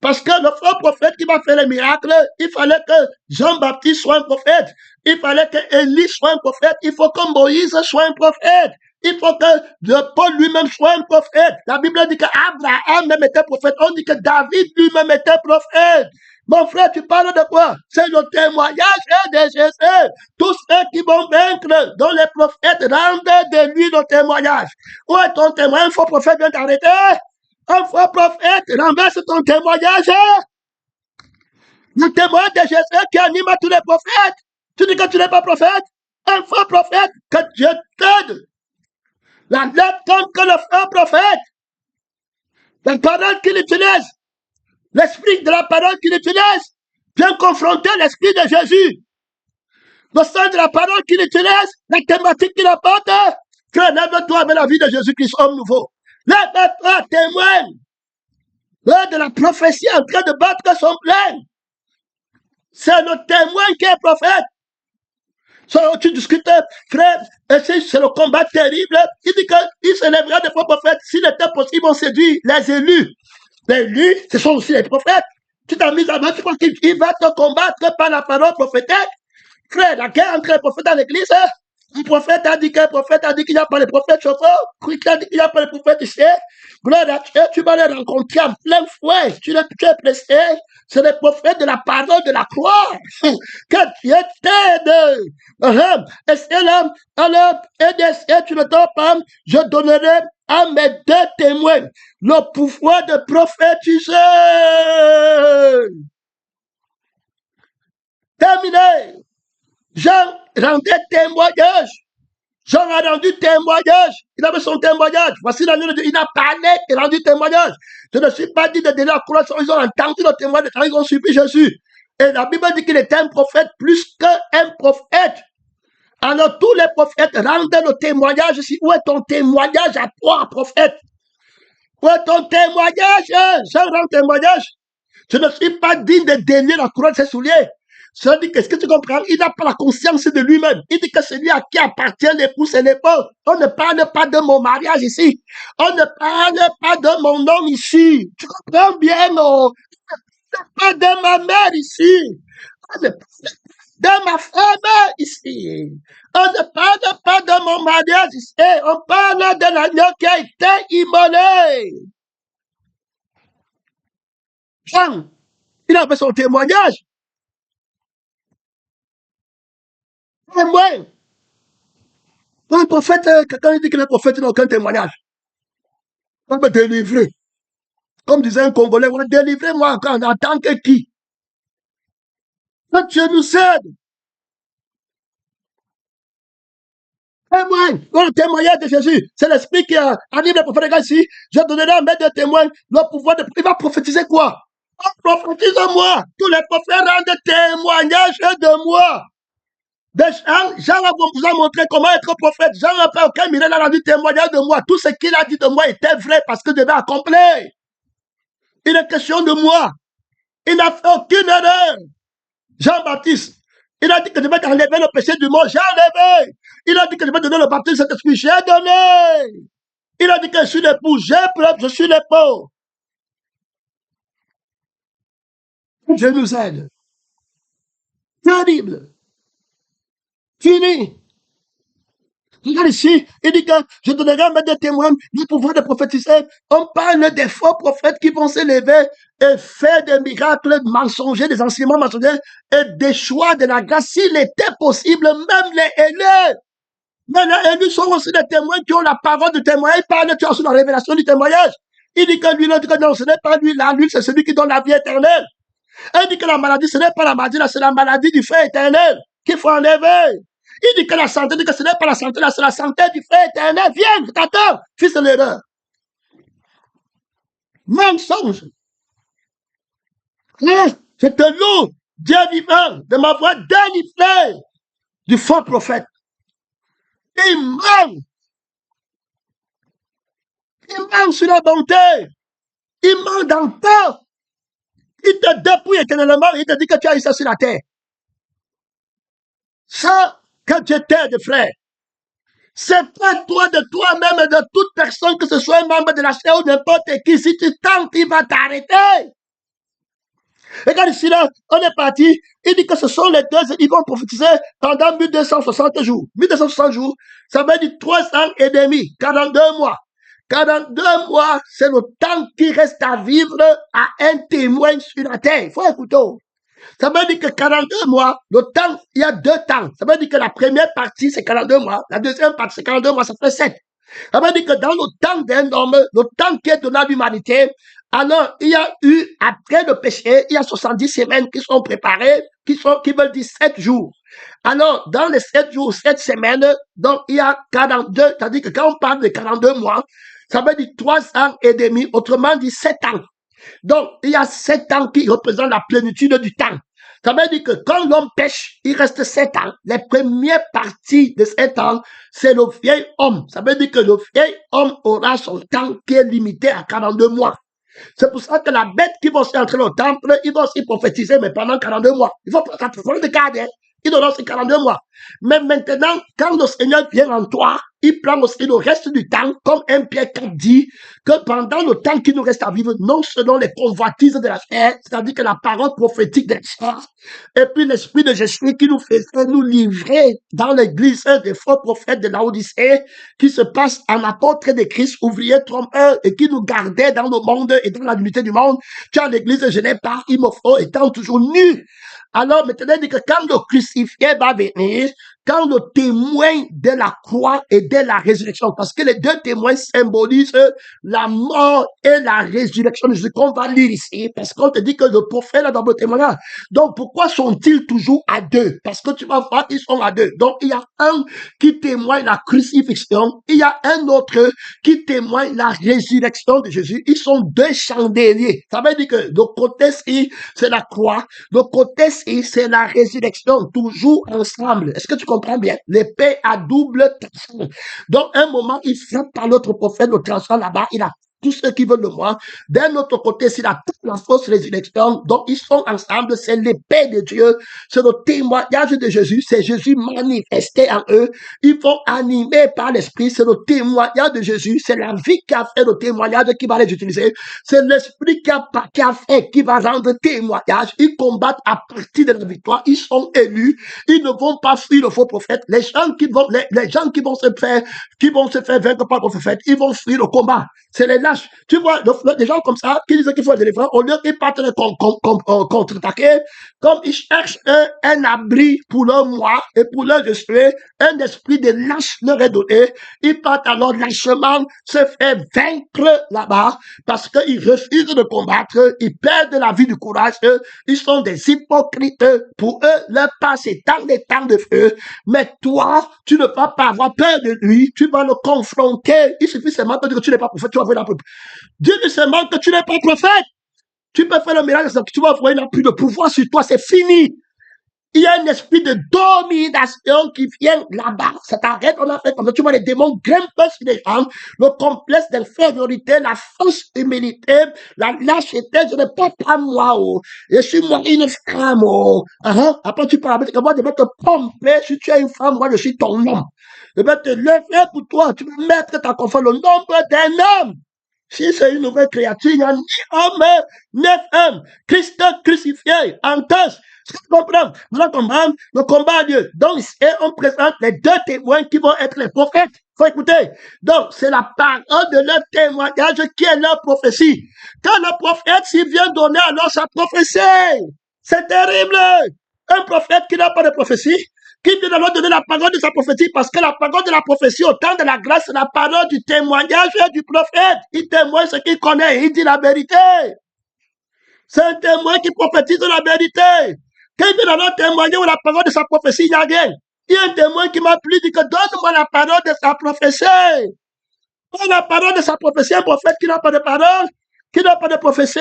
Parce que le faux prophète qui va faire les miracles, il fallait que Jean-Baptiste soit un prophète. Il fallait que Élie soit un prophète. Il faut que Moïse soit un prophète. Il faut que Paul lui-même soit un prophète. La Bible dit qu'Abraham même était prophète. On dit que David lui-même était prophète. Mon frère, tu parles de quoi? C'est le témoignage de Jésus. Tous ceux qui vont vaincre, dont les prophètes rendent de lui le témoignage. Où est ton témoin? Un faux prophète vient t'arrêter. Un faux prophète renverse ton témoignage. Le témoignage de Jésus qui anime tous les prophètes. Tu dis que tu n'es pas prophète. Un faux prophète, que Dieu t'aide. La lettre comme que le faux prophète. La parole qu'il utilise. L'esprit de la parole qu'il utilise. Vient confronter l'esprit de Jésus. Le sens de la parole qu'il utilise. La thématique qu'il apporte. Frère, lève-toi avec la vie de Jésus-Christ, homme nouveau. Lève-toi, témoin. L'heure de la prophétie en train de battre son plein. C'est le témoin qui est prophète. Tu discutes, frère, c'est le combat terrible. Il dit qu'il s'élèvera des faux prophètes. S'il était possible, ils vont séduire les élus. Les élus, ce sont aussi les prophètes. Tu t'as mis à main, tu crois qu'il va te combattre par la parole prophétique. Frère, la guerre entre les prophètes dans l'église, un prophète a dit qu'un prophète a dit qu'il n'y a pas de prophète chauffeur. Christ a dit qu'il n'y a pas de prophète ici. Gloire à Dieu, tu vas les rencontrer en plein fouet. Tu es pressé. C'est les prophètes de la parole de la croix. Que Dieu t'aide. Et c'est là, alors, et tu ne dors pas, je donnerai à mes deux témoins le pouvoir de prophétiser. Terminé. Jean rendait témoignage Jean a rendu témoignage. Il avait son témoignage. Voici l'agneau de Dieu. Il a parlé et rendu témoignage. Je ne suis pas dit de donner la croix. Ils ont entendu le témoignage. Ils ont suivi Jésus. Et la Bible dit qu'il était un prophète plus qu'un prophète. Alors tous les prophètes rendent le témoignage ici. Où est ton témoignage à toi, prophète? Où est ton témoignage? Jean rend témoignage. Je ne suis pas digne de délier la couronne de ses souliers. Ça dit qu'est-ce que tu comprends? Il n'a pas la conscience de lui-même. Il dit que c'est lui à qui appartient l'époux et l'époux. On ne parle pas de mon mariage ici. On ne parle pas de mon homme ici. Tu comprends bien, non? On ne parle pas de ma mère ici. On ne parle de ma femme ici. On ne parle pas de mon mariage ici. On parle de l'agneau qui a été immolé. Jean, il a fait son témoignage. Témoin. Un prophète, quand il dit qu'il est prophète, il n'a aucun témoignage. On me délivrer. Comme disait un Congolais, délivrez-moi en tant que qui? Que Dieu nous aide. Témoin. Le témoignage de Jésus, c'est l'esprit qui anime les prophètes. Regarde ici, je donnerai à mettre des témoins le pouvoir de. Il va prophétiser quoi? Prophétise-moi. Tous les prophètes rendent témoignage de moi. Jean vous a montré comment être prophète. Jean n'a pas aucun miracle, il a rendu témoignage de moi. Tout ce qu'il a dit de moi était vrai parce que je devais accomplir. Il est question de moi. Il n'a fait aucune erreur. Jean-Baptiste, il a dit que je vais enlever le péché du monde. J'ai enlevé. Il a dit que je vais donner le baptême de cet esprit. J'ai donné. Il a dit que je suis l'époux. J'ai preuve, je suis l'époux. Dieu nous aide. Terrible. Fini. Regarde ici, il dit que je donnerai à mettre des témoins du pouvoir de prophétiser. On parle des faux prophètes qui vont s'élever et faire des miracles mensongers, des enseignements mensongers et des choix de la grâce. S'il était possible, même les élus. Mais les élus sont aussi des témoins qui ont la parole de témoin. Ils parlent, tu as aussi la révélation du témoignage. Il dit que lui, l'autre, que non, ce n'est pas lui. La lui, c'est celui qui donne la vie éternelle. Il dit que la maladie, ce n'est pas la maladie, là, c'est la maladie du feu éternel qu'il faut enlever. Il dit que la santé, dit que ce n'est pas la santé, là, c'est la santé du feu éternel. Viens, je t'attends, fils de l'erreur. Mensonge. Je te loue, Dieu vivant, de m'avoir délivré du faux prophète. Il ment. Il ment sur la bonté. Il ment dans le temps. Il te dépouille éternellement. Il te dit que tu as eu ça sur la terre. Ça, quand tu t'aides, frère, c'est pas toi de toi-même et de toute personne, que ce soit un membre de la chair ou n'importe qui. Si tu tentes, il va t'arrêter. Regarde ici, là, on est parti. Il dit que ce sont les deux, ils vont prophétiser pendant 1260 jours. 1260 jours, ça veut dire 3 ans et demi, 42 mois. 42 mois, c'est le temps qui reste à vivre à un témoin sur la terre. Il faut écouter. Ça veut dire que 42 mois, le temps, il y a 2 temps. Ça veut dire que la première partie, c'est 42 mois. La deuxième partie, c'est 42 mois, ça fait 7. Ça veut dire que dans le temps d'un homme, le temps qui est donné à l'humanité, alors il y a eu, après le péché, il y a 70 semaines qui sont préparées, qui veulent dire 7 jours. Alors, dans les 7 jours, 7 semaines, donc il y a 42, c'est-à-dire que quand on parle de 42 mois, ça veut dire 3 ans et demi, autrement dit 7 ans. Donc, il y a 7 ans qui représentent la plénitude du temps. Ça veut dire que quand l'homme pêche, il reste 7 ans. Les premières parties de 7 ans, c'est le vieil homme. Ça veut dire que le vieil homme aura son temps qui est limité à 42 mois. C'est pour ça que la bête qui va aussi entrer au temple, il va aussi prophétiser, mais pendant 42 mois. Il faut prendre des cadres. Il aura aussi 42 mois. Mais maintenant, quand le Seigneur vient en toi, il prend aussi le reste du temps, comme 1 Pierre 4 dit, que pendant le temps qui nous reste à vivre, non selon les convoitises de la chair, c'est-à-dire que la parole prophétique de la chair, et puis l'esprit de Jésus qui nous faisait nous livrer dans l'église des faux prophètes de Laodicée, qui se passe en apôtre de Christ, ouvrier trompeur, et qui nous gardait dans le monde et dans la l'unité du monde. Tu as l'église, je n'ai pas, il me faut, étant toujours nu. Alors, maintenant, il dit que quand le crucifié va venir, quand le témoin de la croix et de la résurrection, parce que les deux témoins symbolisent la mort et la résurrection de Jésus, qu'on va lire ici, parce qu'on te dit que le prophète a dans le témoignage. Donc, pourquoi sont-ils toujours à deux? Parce que tu vas voir, ils sont à deux. Donc, il y a un qui témoigne la crucifixion, il y a un autre qui témoigne la résurrection de Jésus. Ils sont deux chandeliers. Ça veut dire que le côté-ci, c'est la croix, le côté-ci, c'est la résurrection, toujours ensemble. Est-ce que tu comprends bien? L'épée à double tranchant. Donc, un moment, il frappe par l'autre prophète, le tranchant là-bas, il a tous ceux qui veulent le voir. D'un autre côté, c'est la fausse résurrection. Donc, ils sont ensemble. C'est l'épée de Dieu. C'est le témoignage de Jésus. C'est Jésus manifesté en eux. Ils vont animés par l'Esprit. C'est le témoignage de Jésus. C'est la vie qui a fait le témoignage qui va les utiliser. C'est l'Esprit qui a fait, qui va rendre témoignage. Ils combattent à partir de la victoire. Ils sont élus. Ils ne vont pas fuir le faux prophète. Les gens qui vont se faire vaincre par le prophète, ils vont fuir le combat. C'est les lâches. Tu vois, des gens comme ça, qui disent qu'il faut la délivrance, au lieu qu'ils partent contre-attaquer, comme ils cherchent un abri pour leur moi et pour leur esprit, un esprit de lâche leur est donné, ils partent alors lâchement se faire vaincre là-bas, parce qu'ils refusent de combattre, ils perdent la vie du courage, ils sont des hypocrites. Pour eux, leur pas c'est tant des temps de feu, mais toi, tu ne vas pas avoir peur de lui, tu vas le confronter. Il suffit seulement de dire que tu n'es pas prophète, tu vas voir la peuple. Dieu dit seulement que tu n'es pas prophète. Tu peux faire le miracle, tu vas voir, il n'a plus de pouvoir sur toi, c'est fini. Il y a un esprit de domination qui vient là-bas. Ça t'arrête, on a fait comme ça. Tu vois les démons grimper sur les gens, le complexe d'infériorité, la fausse humilité, la lâcheté. Je ne peux pas moi, oh. Je suis moi une femme, oh. Après, tu parles avec moi, je vais te pomper. Si tu es une femme, moi, je suis ton homme. Je vais te lever pour toi. Tu vas mettre ta confiance le nombre d'un homme. Si c'est une nouvelle créature, il n'y a ni homme, ni femme. Christ crucifié, en tâche. Tu comprends? Le combat a lieu. Donc, on présente les deux témoins qui vont être les prophètes. Faut écouter. Donc, c'est la parole de leur témoignage qui est leur prophétie. Quand le prophète, s'il vient donner alors sa prophétie, c'est terrible. Un prophète qui n'a pas de prophétie, qui vient alors donner la parole de sa prophétie, parce que la parole de la prophétie, au temps de la grâce, c'est la parole du témoignage du prophète. Il témoigne ce qu'il connaît, il dit la vérité. C'est un témoin qui prophétise la vérité. Quand il vient alors témoigner la parole de sa prophétie, il n'y a rien. Il y a un témoin qui m'a appelé, dit que donne-moi la parole de sa prophétie. La parole de sa prophétie, un prophète qui n'a pas de parole, qui n'a pas de prophétie,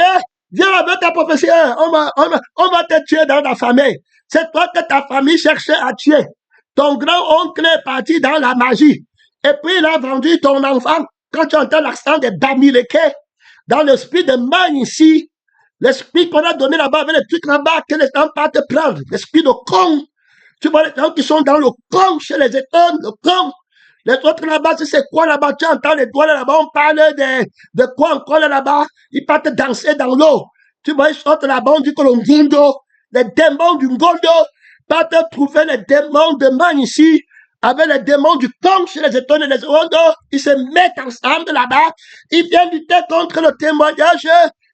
viens avec ta prophétie. On va te tuer dans ta famille. C'est toi que ta famille cherchait à tuer. Ton grand-oncle est parti dans la magie. Et puis il a vendu ton enfant. Quand tu entends l'accent des Bamileke, dans l'esprit de man ici, l'esprit qu'on a donné là-bas, avec les trucs là-bas, que les gens partent te prendre. L'esprit de con. Tu vois les gens qui sont dans le con chez les étoiles, le con. Les autres là-bas, c'est quoi là-bas? Tu entends les doigts là-bas, on parle de quoi encore là-bas? Ils partent danser dans l'eau. Tu vois, ils sortent là-bas, on dit que le Ngondo, les démons du Ngondo, partent trouver les démons de man ici, avec les démons du camp chez les étoiles et les Ngondo. Ils se mettent ensemble là-bas. Ils viennent lutter contre le témoignage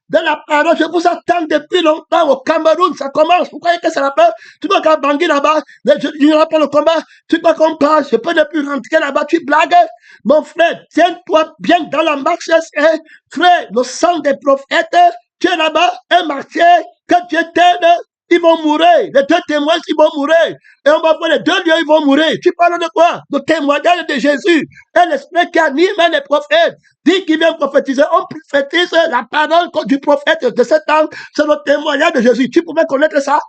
de la parole. Je vous attends depuis longtemps au Cameroun, ça commence. Vous croyez que c'est la peur? Tu vois qu'à Bangui là-bas, il n'y aura pas le combat. Tu crois qu'on parle? Je peux ne plus rentrer là-bas. Tu blagues? Mon frère, tiens-toi bien dans la marche. Frère, le sang des prophètes, tu es là-bas, un martyr, que Dieu t'aide. Ils vont mourir. Les deux témoins, ils vont mourir. Et on va voir les deux lieux, ils vont mourir. Tu parles de quoi? Le témoignage de Jésus. Et l'esprit qui anime les prophètes. Dit qu'il vient prophétiser. On prophétise la parole du prophète de ce temps. C'est le témoignage de Jésus. Tu pouvais connaître ça?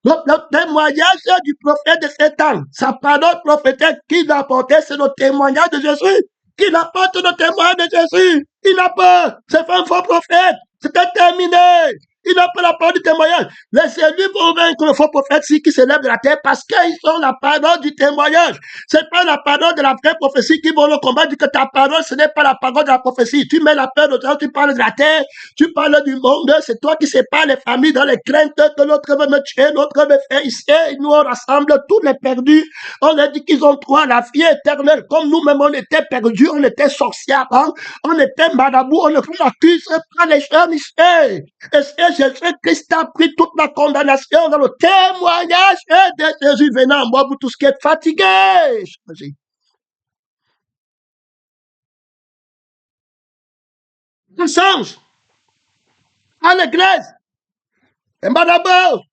Le témoignage du prophète de ce temps. Sa parole prophétique qu'il a apportée, c'est le témoignage de Jésus. Qu'il apporte le témoignage de Jésus. Il n'a pas. C'est un faux prophète. C'était terminé. Il n'a pas la parole du témoignage. Les élus vont vaincre le faux prophète qui se lève de la terre parce qu'ils ont la parole du témoignage. C'est pas la parole de la vraie prophétie qui vont le combattre, que ta parole, ce n'est pas la parole de la prophétie. Tu mets la peur de toi, tu parles de la terre, tu parles du monde, c'est toi qui sépares les familles dans les craintes que l'autre veut me tuer, l'autre veut me faire ici. Nous, on rassemble tous les perdus. On a dit qu'ils ont droit à la vie éternelle. Comme nous-mêmes, on était perdus, on était sorciers, hein? On était marabouts, on ne accuse pas les gens ici. Et Jésus-Christ a pris toute la condamnation dans le témoignage de Jésus venant à moi pour tout ce qui est fatigué. Le sens à l'église, et d'abord,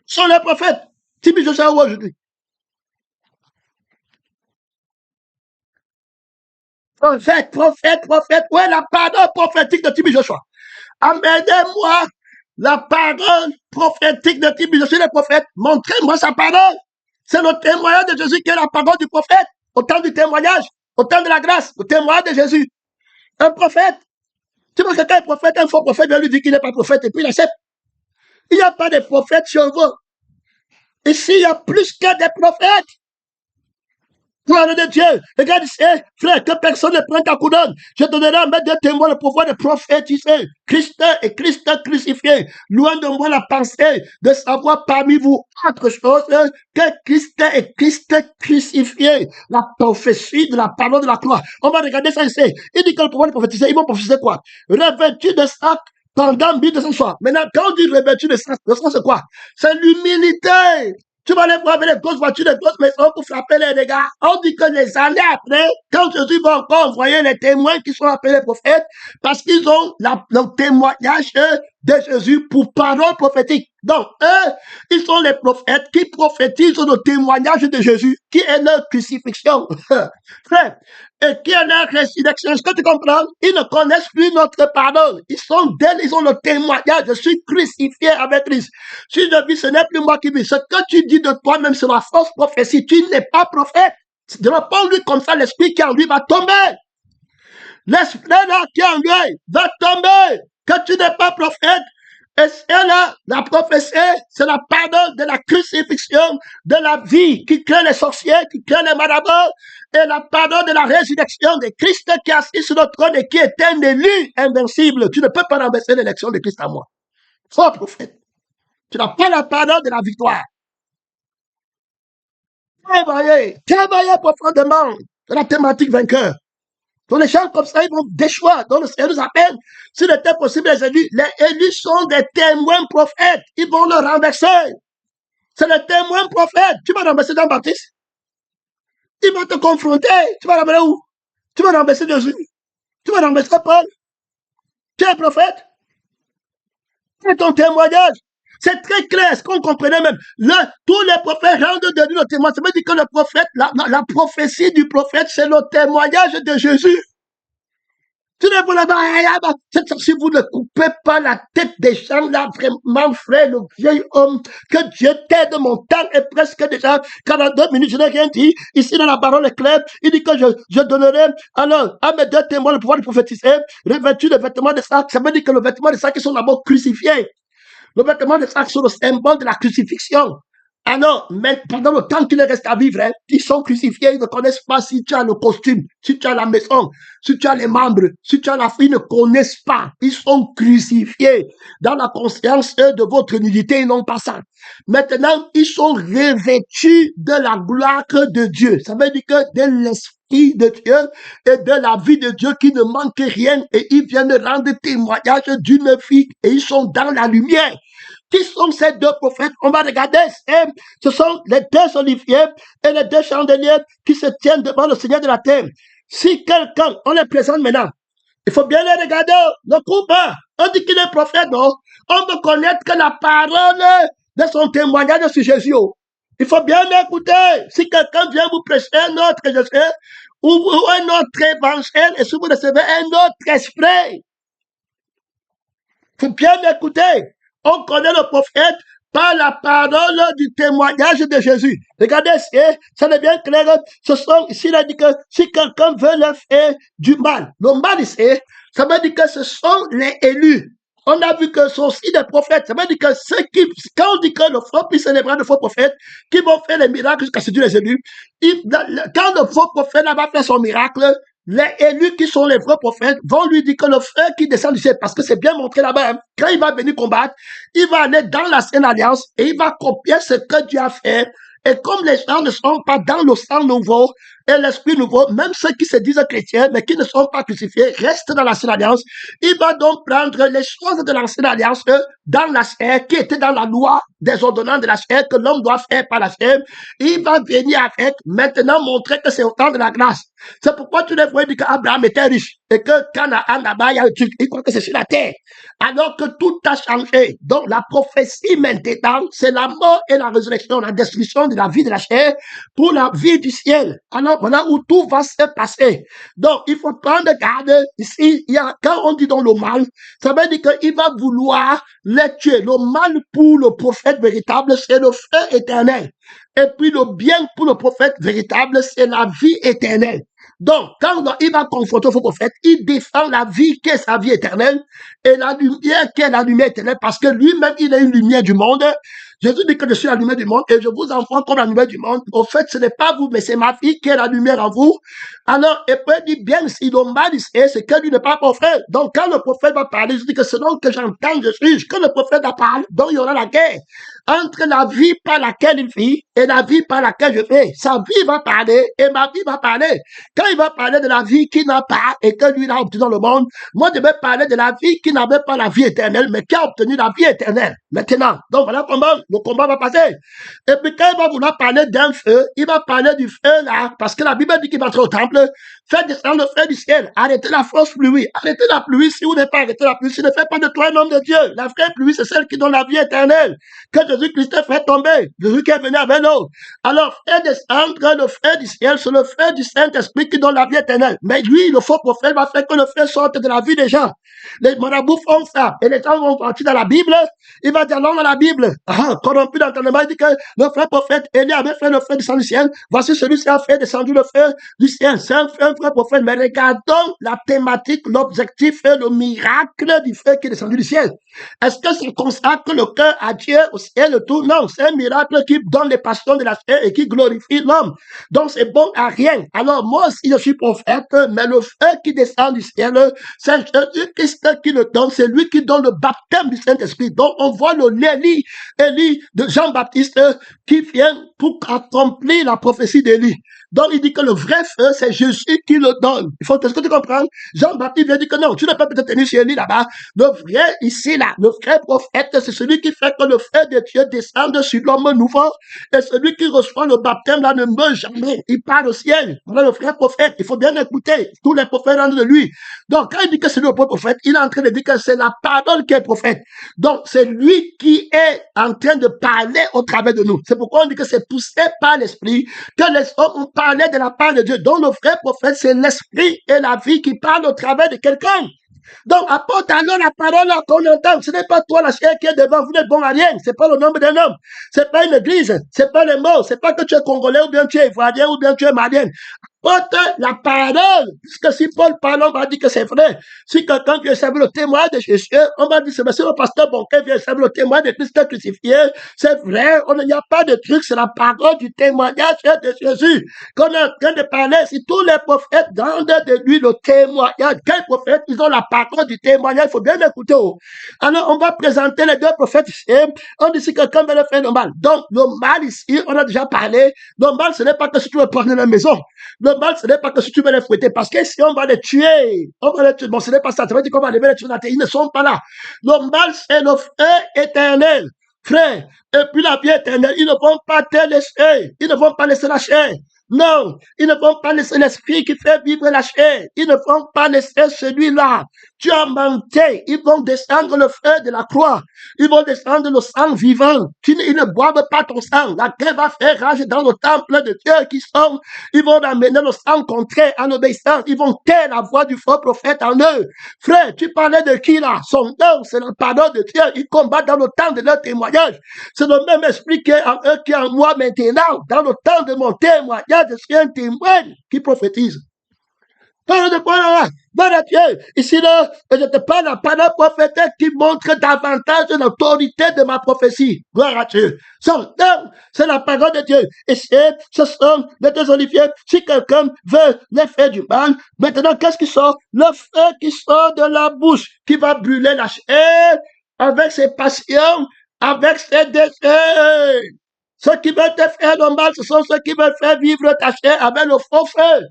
sont les prophètes. Tibi Joshua aujourd'hui. Prophète. Ouais, la parole prophétique de Tibi Joshua. Amenez-moi la parole prophétique de Tibi Joshua, le prophète. Montrez-moi sa parole. C'est le témoignage de Jésus qui est la parole du prophète. Au temps du témoignage, au temps de la grâce, le témoignage de Jésus. Un prophète. Tu vois que quelqu'un est prophète, un faux prophète vient lui dire qu'il n'est pas prophète et puis il accepte. Il n'y a pas de prophète chez vous. Ici, il y a plus que des prophètes. Gloire de Dieu. Regarde ici, frère, que personne ne prenne ta couronne. Je donnerai à mettre des témoins le pouvoir de prophétiser. Christ et Christ crucifié. Loin de moi la pensée de savoir parmi vous autre chose que Christ et Christ crucifié. La prophétie de la parole de la croix. On va regarder ça ici. Il dit que le pouvoir de prophétiser, ils vont prophétiser quoi? Revêtu de sac pendant 1200 soirs. Maintenant, quand on dit revêtu de sac, c'est quoi? C'est l'humilité. Tu vas aller voir avec les grosses voitures, les grosses maisons pour frapper les dégâts. On dit que les années après, quand Jésus va encore envoyer les témoins qui sont appelés prophètes, parce qu'ils ont le témoignage de Jésus pour parole prophétique. Donc, eux, ils sont les prophètes qui prophétisent le témoignage de Jésus, qui est leur crucifixion. Frère, et qui est leur résurrection. Est-ce que tu comprends? Ils ne connaissent plus notre parole. Ils ont le témoignage. Je suis crucifié avec Christ. Si je vis, ce n'est plus moi qui vis. Ce que tu dis de toi-même, c'est la fausse prophétie. Tu n'es pas prophète. Je ne pas lui comme ça, l'esprit qui en lui va tomber. L'esprit là qui en lui va tomber. Que tu n'es pas prophète. Et c'est là, la prophétie, c'est la parole de la crucifixion, de la vie qui crée les sorciers, qui crée les marabouts, et la parole de la résurrection de Christ qui est assis sur le trône et qui est un élu invincible. Tu ne peux pas renverser l'élection de Christ à moi. Faux prophète. Tu n'as pas la parole de la victoire. Travaillez profondément de la thématique vainqueur. Dans les gens comme ça, ils vont déchoir. Donc le Seigneur nous appelle. S'il était possible, les élus sont des témoins prophètes. Ils vont le renverser. C'est le témoin prophète. Tu vas renverser Jean-Baptiste. Il va te confronter. Tu vas renverser où? Tu vas renverser Jésus. Tu vas renverser Paul. Tu es prophète. C'est ton témoignage. C'est très clair, ce qu'on comprenait même. Tous les prophètes rendent de lui le témoignage. Ça veut dire que le prophète, la prophétie du prophète, c'est le témoignage de Jésus. Tu ne vous la si vous ne coupez pas la tête des gens là, vraiment, frère, le vieil homme, que Dieu t'aide, mon temps est presque déjà 42 minutes, je n'ai rien dit. Ici, dans la parole est claire, il dit que je donnerai, alors, à mes deux témoins le pouvoir de prophétiser, revêtus de vêtements de sac. Ça veut dire que le vêtement de sac, ils sont d'abord crucifiés. Le vêtement de sac, c'est le symbole de la crucifixion. Alors, mais pendant le temps qu'il reste à vivre, ils sont crucifiés, ils ne connaissent pas si tu as le costume, si tu as la maison, si tu as les membres, si tu as la fille, ils ne connaissent pas. Ils sont crucifiés dans la conscience de votre nudité, ils n'ont pas ça. Maintenant, ils sont revêtus de la gloire de Dieu. Ça veut dire que de l'esprit de Dieu et de la vie de Dieu qui ne manque rien et ils viennent rendre témoignage d'une vie et ils sont dans la lumière. Qui sont ces deux prophètes? On va regarder. Ce sont les deux oliviers et les deux chandeliers qui se tiennent devant le Seigneur de la terre. Si quelqu'un, on les présente maintenant, il faut bien les regarder. Ne coupe pas. On dit qu'il est prophète, non? On veut connaître que la parole de son témoignage sur Jésus. Il faut bien écouter. Si quelqu'un vient vous prêcher un autre Jésus ou un autre évangile et si vous recevez un autre esprit, il faut bien écouter. On connaît le prophète par la parole du témoignage de Jésus. Regardez, ça devient clair. Ce sont, ici, il a dit que si quelqu'un veut leur faire du mal, le mal ici, ça veut dire que ce sont les élus. On a vu que ce sont aussi des prophètes. Ça veut dire que ceux qui, quand on dit que le faux puisse célébrer de faux prophètes, qui vont faire les miracles jusqu'à séduire les élus, quand le faux prophète va faire son miracle, les élus qui sont les vrais prophètes vont lui dire que le frère qui descend du ciel, parce que c'est bien montré là-bas, quand il va venir combattre, il va aller dans la Sainte Alliance et il va copier ce que Dieu a fait. Et comme les gens ne sont pas dans le sang nouveau, et l'esprit nouveau, même ceux qui se disent chrétiens, mais qui ne sont pas crucifiés, restent dans l'ancienne alliance. Il va donc prendre les choses de l'ancienne alliance dans la chair, qui était dans la loi des ordonnances de la chair, que l'homme doit faire par la chair. Il va venir avec, maintenant montrer que c'est au temps de la grâce. C'est pourquoi tu les vois dire qu'Abraham était riche et que Canaan là-bas, il y a un truc, il croit que c'est sur la terre. Alors que tout a changé. Donc la prophétie maintenant, c'est la mort et la résurrection, la destruction de la vie de la chair pour la vie du ciel. Alors voilà où tout va se passer. Donc il faut prendre garde. Ici, quand on dit dans le mal, ça veut dire qu'il va vouloir les tuer. Le mal pour le prophète véritable, c'est le feu éternel. Et puis le bien pour le prophète véritable, c'est la vie éternelle. Donc, quand il va confronter le faux prophète, il défend la vie qui est sa vie éternelle et la lumière qui est la lumière éternelle parce que lui-même, il est une lumière du monde. Jésus dit que je suis la lumière du monde et je vous envoie comme la lumière du monde. Au fait, ce n'est pas vous, mais c'est ma fille qui est la lumière en vous. Alors, et puis il dit bien, si le mal c'est que lui n'est pas prophète. Donc, quand le prophète va parler, je dis que selon que j'entends, je juge. Que le prophète va parler, donc il y aura la guerre entre la vie par laquelle il vit et la vie par laquelle je vis. Sa vie va parler et ma vie va parler. Quand il va parler de la vie qu'il n'a pas et que lui il a obtenu dans le monde, moi je vais parler de la vie qui n'avait pas la vie éternelle, mais qui a obtenu la vie éternelle. Maintenant, donc voilà comment le combat va passer. Et puis quand il va vouloir parler d'un feu, il va parler du feu là, parce que la Bible dit qu'il va entrer au temple, faire descendre le feu du ciel, arrêtez la fausse pluie, arrêtez la pluie si vous n'avez pas arrêté la pluie, si ne fait pas de toi un homme de Dieu. La vraie pluie, c'est celle qui donne la vie éternelle, que Jésus-Christ a fait tomber, Jésus qui est venu avec nous. Alors, faire descendre le feu du ciel, c'est le feu du Saint-Esprit qui donne la vie éternelle. Mais lui, le faux prophète, va faire que le feu sorte de la vie des gens. Les marabouts font ça, et les gens vont partir dans la Bible, il va dire non dans la Bible, corrompu d'entendement, il dit que le vrai prophète Élie avait fait le feu descendre du ciel, voici celui-ci a fait descendre le feu du ciel, c'est un vrai prophète, mais regardons la thématique, l'objectif et le miracle du feu qui est descendu du ciel. Est-ce que c'est comme ça que le cœur à Dieu au ciel et tout? Non, c'est un miracle qui donne les passions de la chair et qui glorifie l'homme. Donc c'est bon à rien. Alors moi aussi je suis prophète, mais le feu qui descend du ciel, c'est Jésus-Christ qui le donne, c'est lui qui donne le baptême du Saint-Esprit. Donc on voit Élie de Jean-Baptiste qui vient pour accomplir la prophétie d'Élie. Donc il dit que le vrai feu, c'est Jésus qui le donne. Il faut que tu comprennes. Jean-Baptiste vient dire que non, tu ne peux pas te tenir chez Élie là-bas. Le vrai ici, là, le vrai prophète, c'est celui qui fait que le feu de Dieu descende sur l'homme nouveau. Et celui qui reçoit le baptême là ne meurt jamais. Il part au ciel. Voilà le vrai prophète. Il faut bien écouter. Tous les prophètes rentrent de lui. Donc quand il dit que c'est le prophète, il est en train de dire que c'est la parole qui est prophète. Donc c'est lui qui est en train de parler au travers de nous. C'est pourquoi on dit que c'est poussé par l'esprit que les hommes ont parlé de la part de Dieu. Donc le vrai prophète, c'est l'esprit et la vie qui parlent au travers de quelqu'un. Donc, apporte alors la parole qu'on entend. Ce n'est pas toi la chair qui est devant. Vous n'êtes bon à rien. C'est pas le nombre d'un homme. C'est pas une église. C'est pas les mots. C'est pas que tu es congolais ou bien tu es ivoirien ou bien tu es malien. Porte la parole. Puisque si Paul parle, on va dire que c'est vrai. Si quelqu'un vient servir le témoin de Jésus, on va dire que si le pasteur Bonquet vient servir le témoin de Christ crucifié, c'est vrai. Il n'y a pas de truc. C'est la parole du témoignage de Jésus qu'on est en train de parler. Si tous les prophètes rendent de lui le témoignage, quels prophètes, ils ont la parole du témoignage. Il faut bien écouter. Alors, on va présenter les deux prophètes ici. On dit si quelqu'un veut le faire le mal. Donc, le mal ici, on a déjà parlé. Le mal, ce n'est pas que si tu veux prendre la maison. Le mal, ce n'est pas que si tu veux les fouetter, parce que si on va les tuer, bon, ce n'est pas ça, ça veut dire qu'on va les tuer dans la terre, ils ne sont pas là. Le mal, c'est le feu éternel, frère, et puis la vie éternelle, ils ne vont pas te laisser, ils ne vont pas laisser la chair. Non, ils ne vont pas laisser l'esprit qui fait vivre la chair. Ils ne vont pas laisser celui-là. Tu as menti. Ils vont descendre le feu de la croix. Ils vont descendre le sang vivant. Ils ne boivent pas ton sang. La terre va faire rage dans le temple de Dieu qui sont. Ils vont amener le sang contraire en obéissance. Ils vont taire la voix du faux prophète en eux. Frère, tu parlais de qui là? Son nom, c'est la parole de Dieu. Ils combattent dans le temps de leur témoignage. C'est le même esprit qui est en eux qui est en moi maintenant. Dans le temps de mon témoignage, je suis un témoin qui prophétise. Parle de quoi là? Voilà Dieu. Ici là, je te parle la parole prophétique qui montre davantage l'autorité de ma prophétie. Gloire à Dieu. Son nom, c'est la parole de Dieu. Et ce sont les deux oliviers. Si quelqu'un veut les faire du mal, maintenant qu'est-ce qui sort? Le feu qui sort de la bouche, qui va brûler la chair avec ses passions, avec ses désirs. Ceux qui veulent te faire le mal, ce sont ceux qui veulent faire vivre ta chair avec le faux feu.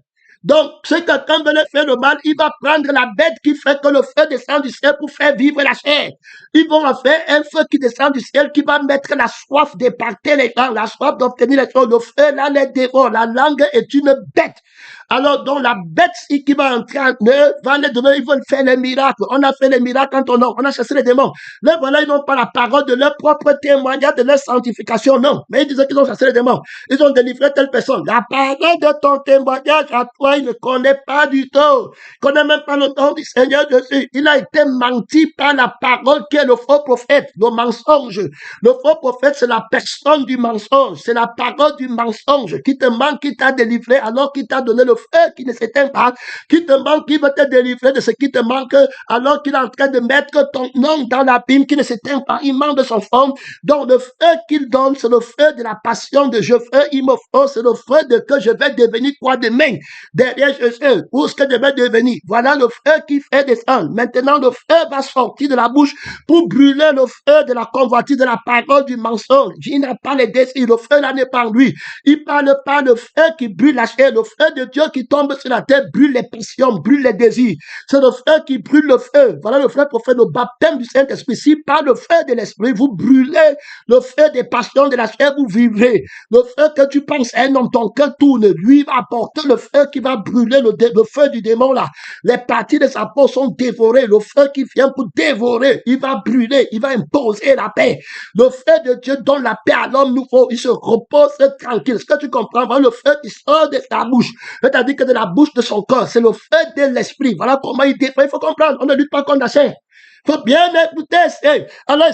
Donc, si quelqu'un veut faire le mal, il va prendre la bête qui fait que le feu descend du ciel pour faire vivre la chair. Ils vont en faire un feu qui descend du ciel qui va mettre la soif d'éparter les gens, la soif d'obtenir les choses. Le feu, là, les dévore. La langue est une bête. Alors, donc, la bête qui va entrer en eux, va les donner, ils veulent faire les miracles. On a fait les miracles quand on a chassé les démons. Là, voilà, ils n'ont pas la parole de leur propre témoignage, de leur sanctification, non. Mais ils disaient qu'ils ont chassé les démons. Ils ont délivré telle personne. La parole de ton témoignage à toi, il ne connaît pas du tout. Il ne connaît même pas le nom du Seigneur Jésus. Il a été menti par la parole qui est le faux prophète, le mensonge. Le faux prophète, c'est la personne du mensonge. C'est la parole du mensonge qui te manque, qui t'a délivré alors qu'il t'a donné le feu qui ne s'éteint pas, qui te manque, qui veut te délivrer de ce qui te manque, alors qu'il est en train de mettre ton nom dans l'abîme qui ne s'éteint pas. Il manque de son forme. Donc le feu qu'il donne, c'est le feu de la passion de je feu, il me faut, c'est le feu de que je vais devenir quoi demain, derrière Jésus, où ce que je vais devenir. Voilà le feu qui fait descendre. Maintenant, le feu va sortir de la bouche pour brûler le feu de la convoitise, de la parole du mensonge. Il n'a pas les désirs, le feu là n'est pas en lui. Il parle pas le feu qui brûle la chair, le feu de Dieu qui tombe sur la terre brûle les passions, brûle les désirs. C'est le feu qui brûle le feu. Voilà le feu prophète, le baptême du Saint-Esprit. Si par le feu de l'Esprit, vous brûlez le feu des passions de la chair, vous vivrez. Le feu que tu penses un homme, ton cœur tourne, lui va apporter le feu qui va brûler le feu du démon là. Les parties de sa peau sont dévorées. Le feu qui vient pour dévorer, il va brûler, il va imposer la paix. Le feu de Dieu donne la paix à l'homme nouveau. Il se repose tranquille. Est-ce que tu comprends? Voilà le feu qui sort de sa bouche. C'est-à-dire que de la bouche de son corps, c'est le feu de l'esprit. Voilà comment il défend. Il faut comprendre. On ne lutte pas contre la chair. Il faut bien écouter. Alors,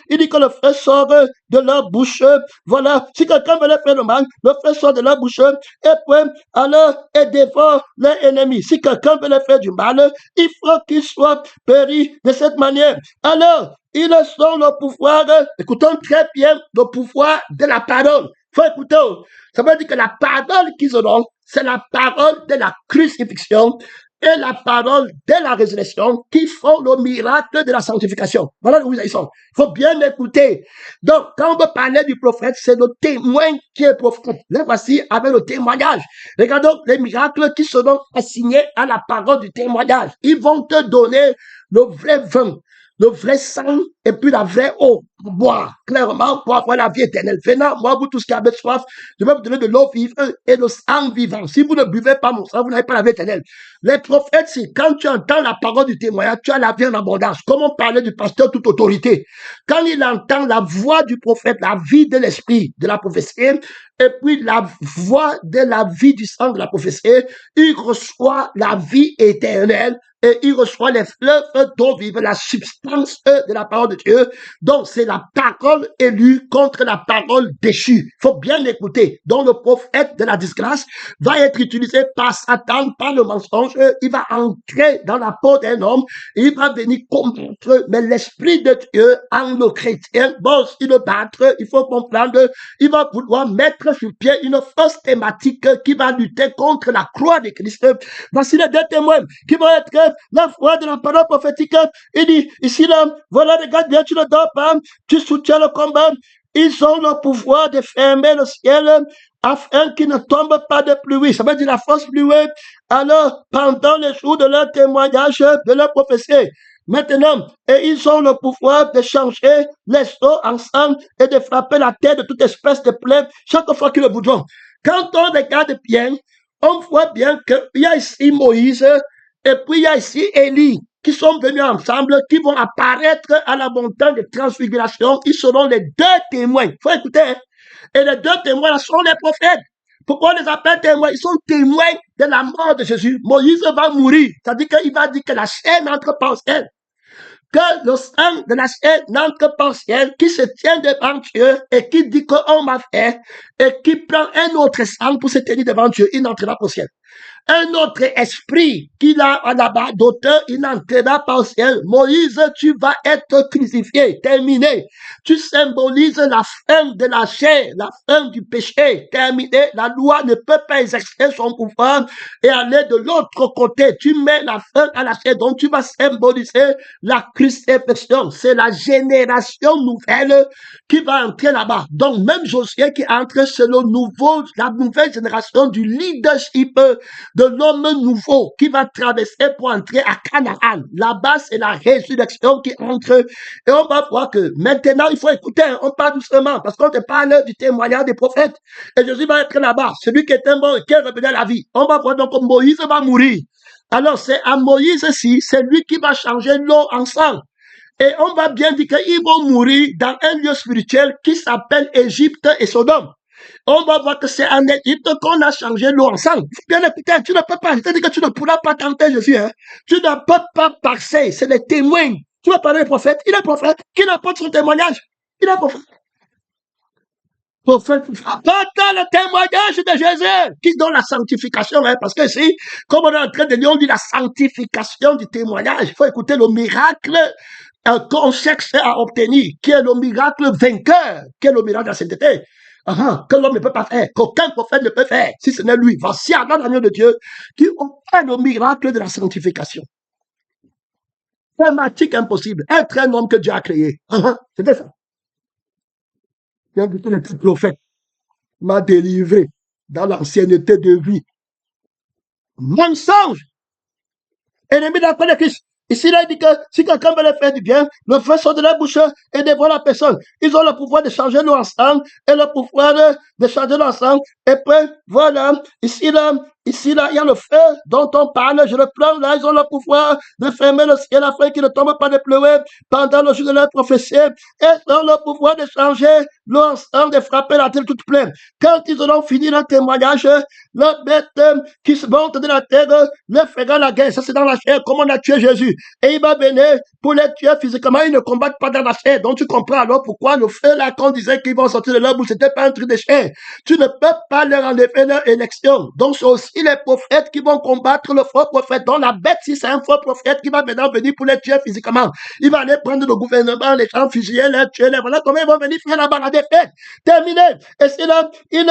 il dit que le feu sort de leur bouche. Voilà. Si quelqu'un veut leur faire le mal, le feu sort de leur bouche. Et puis, alors, et dévore leur ennemi. Si quelqu'un veut leur faire du mal, il faut qu'il soit péri de cette manière. Alors, ils sont le pouvoir, écoutons très bien, le pouvoir de la parole. Faut écouter. Ça veut dire que la parole qu'ils auront, c'est la parole de la crucifixion et la parole de la résurrection qui font le miracle de la sanctification. Voilà où ils sont. Il faut bien écouter. Donc, quand on veut parler du prophète, c'est le témoin qui est prophète. Là, voici avec le témoignage. Regardons les miracles qui seront assignés à la parole du témoignage. Ils vont te donner le vrai vin, le vrai sang et puis la vraie eau pour boire, clairement, pour avoir la vie éternelle. Venez, moi, vous tous qui avez soif, je vais vous donner de l'eau vive et le sang vivant. Si vous ne buvez pas mon sang, vous n'avez pas la vie éternelle. Les prophètes, c'est quand tu entends la parole du témoignage, tu as la vie en abondance. Comme on parlait du pasteur toute autorité. Quand il entend la voix du prophète, la vie de l'esprit de la prophétie, et puis la voix de la vie du sang de la prophétie, il reçoit la vie éternelle et il reçoit les fleuves d'eau vive, la substance de la parole de Dieu. Donc, c'est la parole élue contre la parole déchue. Il faut bien écouter. Donc, le prophète de la disgrâce va être utilisé par Satan, par le mensonge. Il va entrer dans la peau d'un homme. Il va venir combattre. Mais l'Esprit de Dieu, en le chrétien, bon, il le battre, il faut comprendre, il va vouloir mettre sur pied une fausse thématique qui va lutter contre la croix de Christ. Voici les deux témoins qui vont être la foi de la parole prophétique. Il dit, ici, là, voilà, regarde bien, tu ne dors pas, tu soutiens le combat. Ils ont le pouvoir de fermer le ciel afin qu'il ne tombe pas de pluie. Ça veut dire la fausse pluie. Alors, pendant les jours de leur témoignage, de leur prophétie, maintenant, et ils ont le pouvoir de changer les eaux en sang et de frapper la terre de toute espèce de plaie chaque fois qu'ils le voudront. Quand on regarde bien, on voit bien qu'il y a ici Moïse et puis il y a ici Élie qui sont venus ensemble, qui vont apparaître à la montagne de transfiguration. Ils seront les deux témoins. Il faut écouter. Hein? Et les deux témoins sont les prophètes. Pourquoi on les appelle témoins? Ils sont témoins de la mort de Jésus. Moïse va mourir. C'est-à-dire qu'il va dire que la chair n'entre pas au ciel. Que le sang de la chair n'entre pas au ciel, qui se tient devant Dieu et qui dit qu'on m'a fait et qui prend un autre sang pour se tenir devant Dieu. Il n'entrera pas au ciel. Un autre esprit qu'il a là-bas, d'auteur, il n'entrera pas au ciel. Moïse, tu vas être crucifié, terminé. Tu symbolises la fin de la chair, la fin du péché, terminé. La loi ne peut pas exercer son pouvoir et aller de l'autre côté. Tu mets la fin à la chair, donc tu vas symboliser la crucifixion. C'est la génération nouvelle qui va entrer là-bas. Donc même Josué qui entre, c'est la nouvelle génération du leadership de l'homme nouveau qui va traverser pour entrer à Canaan. Là-bas, c'est la résurrection qui entre. Et on va voir que maintenant, il faut écouter, on parle doucement, parce qu'on te parle du témoignage des prophètes. Et Jésus va être là-bas, celui qui était mort et qui est revenu à la vie. On va voir donc que Moïse va mourir. Alors, c'est à Moïse-ci, c'est lui qui va changer l'eau en sang. Et on va bien dire qu'ils vont mourir dans un lieu spirituel qui s'appelle Égypte et Sodome. On va voir que c'est en Égypte qu'on a changé l'eau ensemble. Bien écoutez, tu ne peux pas, c'est-à-dire que tu ne pourras pas tenter Jésus. Hein. Tu ne peux pas passer, c'est les témoins. Tu vas parler des prophètes, il est prophète, qui n'apporte son témoignage. Il est prophète. Prophète, apporte le témoignage de Jésus, qui donne la sanctification, hein, parce que si, comme on est en train de lire, on dit la sanctification du témoignage, il faut écouter le miracle qu'on cherche à obtenir, qui est le miracle vainqueur, qui est le miracle de la sainteté. Que l'homme ne peut pas faire, qu'aucun prophète ne peut faire, si ce n'est lui. Voici un agneau de Dieu qui opère le miracle de la sanctification. Thématique impossible. Être un homme que Dieu a créé. C'était ça. Bien que le prophète m'a délivré dans l'ancienneté de vie. Mensonge. Ennemi d'après le Christ. Ici, là, il dit que si quelqu'un veut leur faire du bien, le feu sort de la bouche et dévore la personne. Ils ont le pouvoir de changer l'eau ensemble et le pouvoir de changer l'eau ensemble. Et puis, voilà, ici, là, il y a le feu dont on parle. Je le pleure là. Ils ont le pouvoir de fermer le ciel afin qu'il ne tombe pas de pleurer pendant le jour de leur prophétie. Et ils ont le pouvoir de changer l'eau ensemble, de frapper la terre toute pleine. Quand ils auront fini leur témoignage, la bête qui se monte de la terre leur fera la guerre. Ça, c'est dans la chair, comme on a tué Jésus. Et il va venir pour les tuer physiquement. Ils ne combattent pas dans la chair. Donc, tu comprends alors pourquoi le feu là, qu'on disait qu'ils vont sortir de leur bouche, c'était pas un truc de chair. Tu ne peux pas leur enlever leur élection. Donc, c'est aussi les prophètes qui vont combattre le faux prophète. Donc, la bête, si c'est un faux prophète qui va maintenant venir pour les tuer physiquement, il va aller prendre le gouvernement, les gens fusiller, les tuer, les voilà comment ils vont venir faire là-bas la défaite. Terminé. Et c'est là, et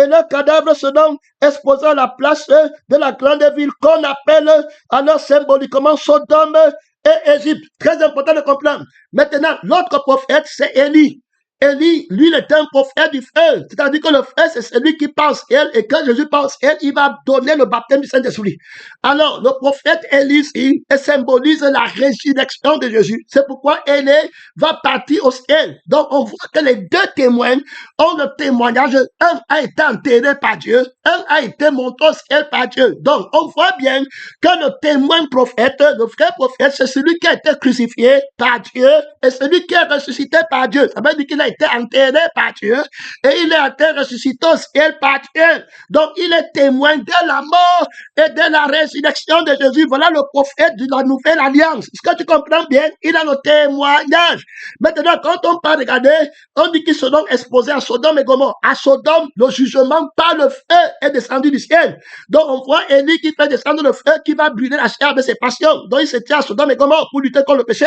leur cadavre se donne exposé à la place de la grande ville qu'on appelle alors symboliquement Sodome et Égypte. Très important de comprendre. Maintenant, l'autre prophète, c'est Élie. Élie, lui, il est un prophète du feu. C'est-à-dire que le feu, c'est celui qui pense elle, et quand Jésus pense elle, il va donner le baptême du Saint-Esprit. Alors, le prophète Élie, il symbolise la résurrection de Jésus. C'est pourquoi Élie va partir au ciel. Donc, on voit que les deux témoins ont le témoignage. Un a été enterré par Dieu, un a été monté au ciel par Dieu. Donc, on voit bien que le témoin prophète, le vrai prophète, c'est celui qui a été crucifié par Dieu et celui qui est ressuscité par Dieu. Ça veut dire qu'il a été enterré par Dieu et il a été ressuscité au ciel par Dieu. Donc, il est témoin de la mort et de la résurrection de Jésus. Voilà le prophète de la nouvelle alliance. Est-ce que tu comprends bien? Il a le témoignage. Maintenant, quand on parle, regardez, on dit qu'ils se sont exposés à Sodome et Gomorrhe. À Sodome, le jugement par le feu est descendu du ciel. Donc, on voit Élie qui fait descendre le feu, qui va brûler la chair avec ses passions. Donc, il se tient à Sodome et Gomorrhe pour lutter contre le péché.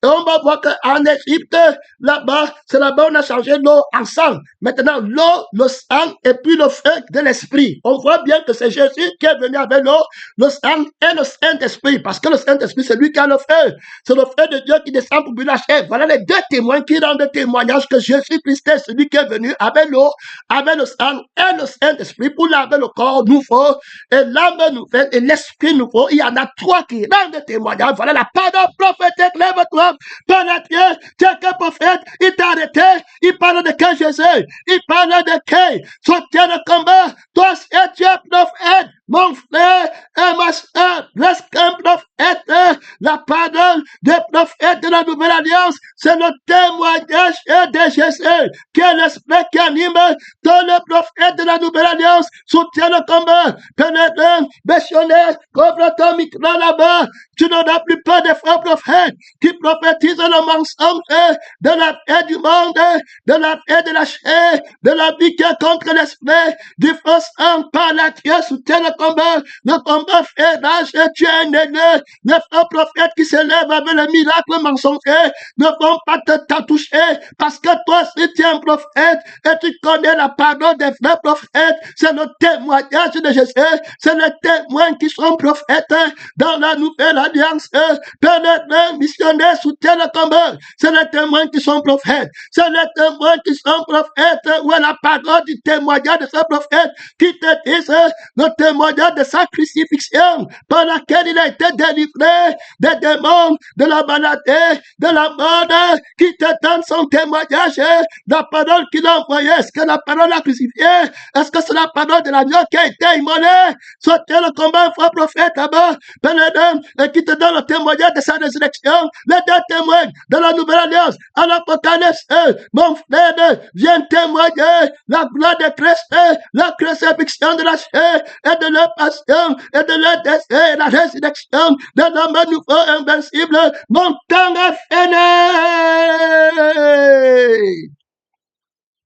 Et on va voir qu'en Égypte, là-bas, c'est là-bas on a changé l'eau en sang. Maintenant, l'eau, le sang et puis le feu de l'esprit. On voit bien que c'est Jésus qui est venu avec l'eau, le sang et le Saint-Esprit. Parce que le Saint-Esprit, c'est lui qui a le feu. C'est le feu de Dieu qui descend pour brûler la chair. Voilà les deux témoins qui rendent témoignage que Jésus-Christ est celui qui est venu avec l'eau, avec le sang et le Saint-Esprit pour laver le corps nouveau et l'âme nouvelle et l'esprit nouveau. Il y en a trois qui rendent témoignage. Voilà la parole prophétique. Lève-toi. Parle à Dieu. Tu es qu'un prophète. Il t'a arrêté. Il parle de quel Jésus? Il parle de quel? Soutiens le combat. Toi, tu es prophète. Mon frère et ma soeur, reste qu'un prophète. La parole des prophètes de la nouvelle alliance, c'est le témoignage de Jésus, qui est l'esprit qui anime tous les prophètes de la nouvelle alliance. Soutiens le combat. Pénètre, missionnaire, couvre ton micro là-bas. Tu n'auras plus peur des faux prophètes qui prophétisent le mensonge de la paix du monde, de la paix de la chair, de la vie qui est contre l'esprit, du faux sang par la Dieu. Soutiens le combat fait d'âge, tu es un aîné, ne fais prophète qui s'élève avec le miracle mensonger, ne vont pas te toucher, parce que toi, si tu es un prophète, et tu connais la parole des vrais prophètes, c'est le témoignage de Jésus, c'est les témoins qui sont prophètes dans la nouvelle alliance, les missionnaires soutiennent le combat, c'est les témoins qui sont prophètes, c'est les témoins qui sont prophètes, où est la parole du témoignage de ce prophète, qui te disent le témoignage de sa crucifixion, par laquelle il a été délivré des démons, de la maladie, de la mort, qui te donne son témoignage, la parole qu'il a envoyée. Est-ce que la parole a crucifié? Est-ce que c'est la parole de l'agneau qui a été immolé? Soit-il le combat, un faux prophète là-bas, et qui te donne le témoignage de sa résurrection, les deux témoins de la nouvelle alliance, à l'Apocalypse, mon frère, viens témoigner la gloire de Christ, la crucifixion de la chair, et de la passion, et de la décès, et la résurrection de l'homme nouveau invincible. Mon temps est fini.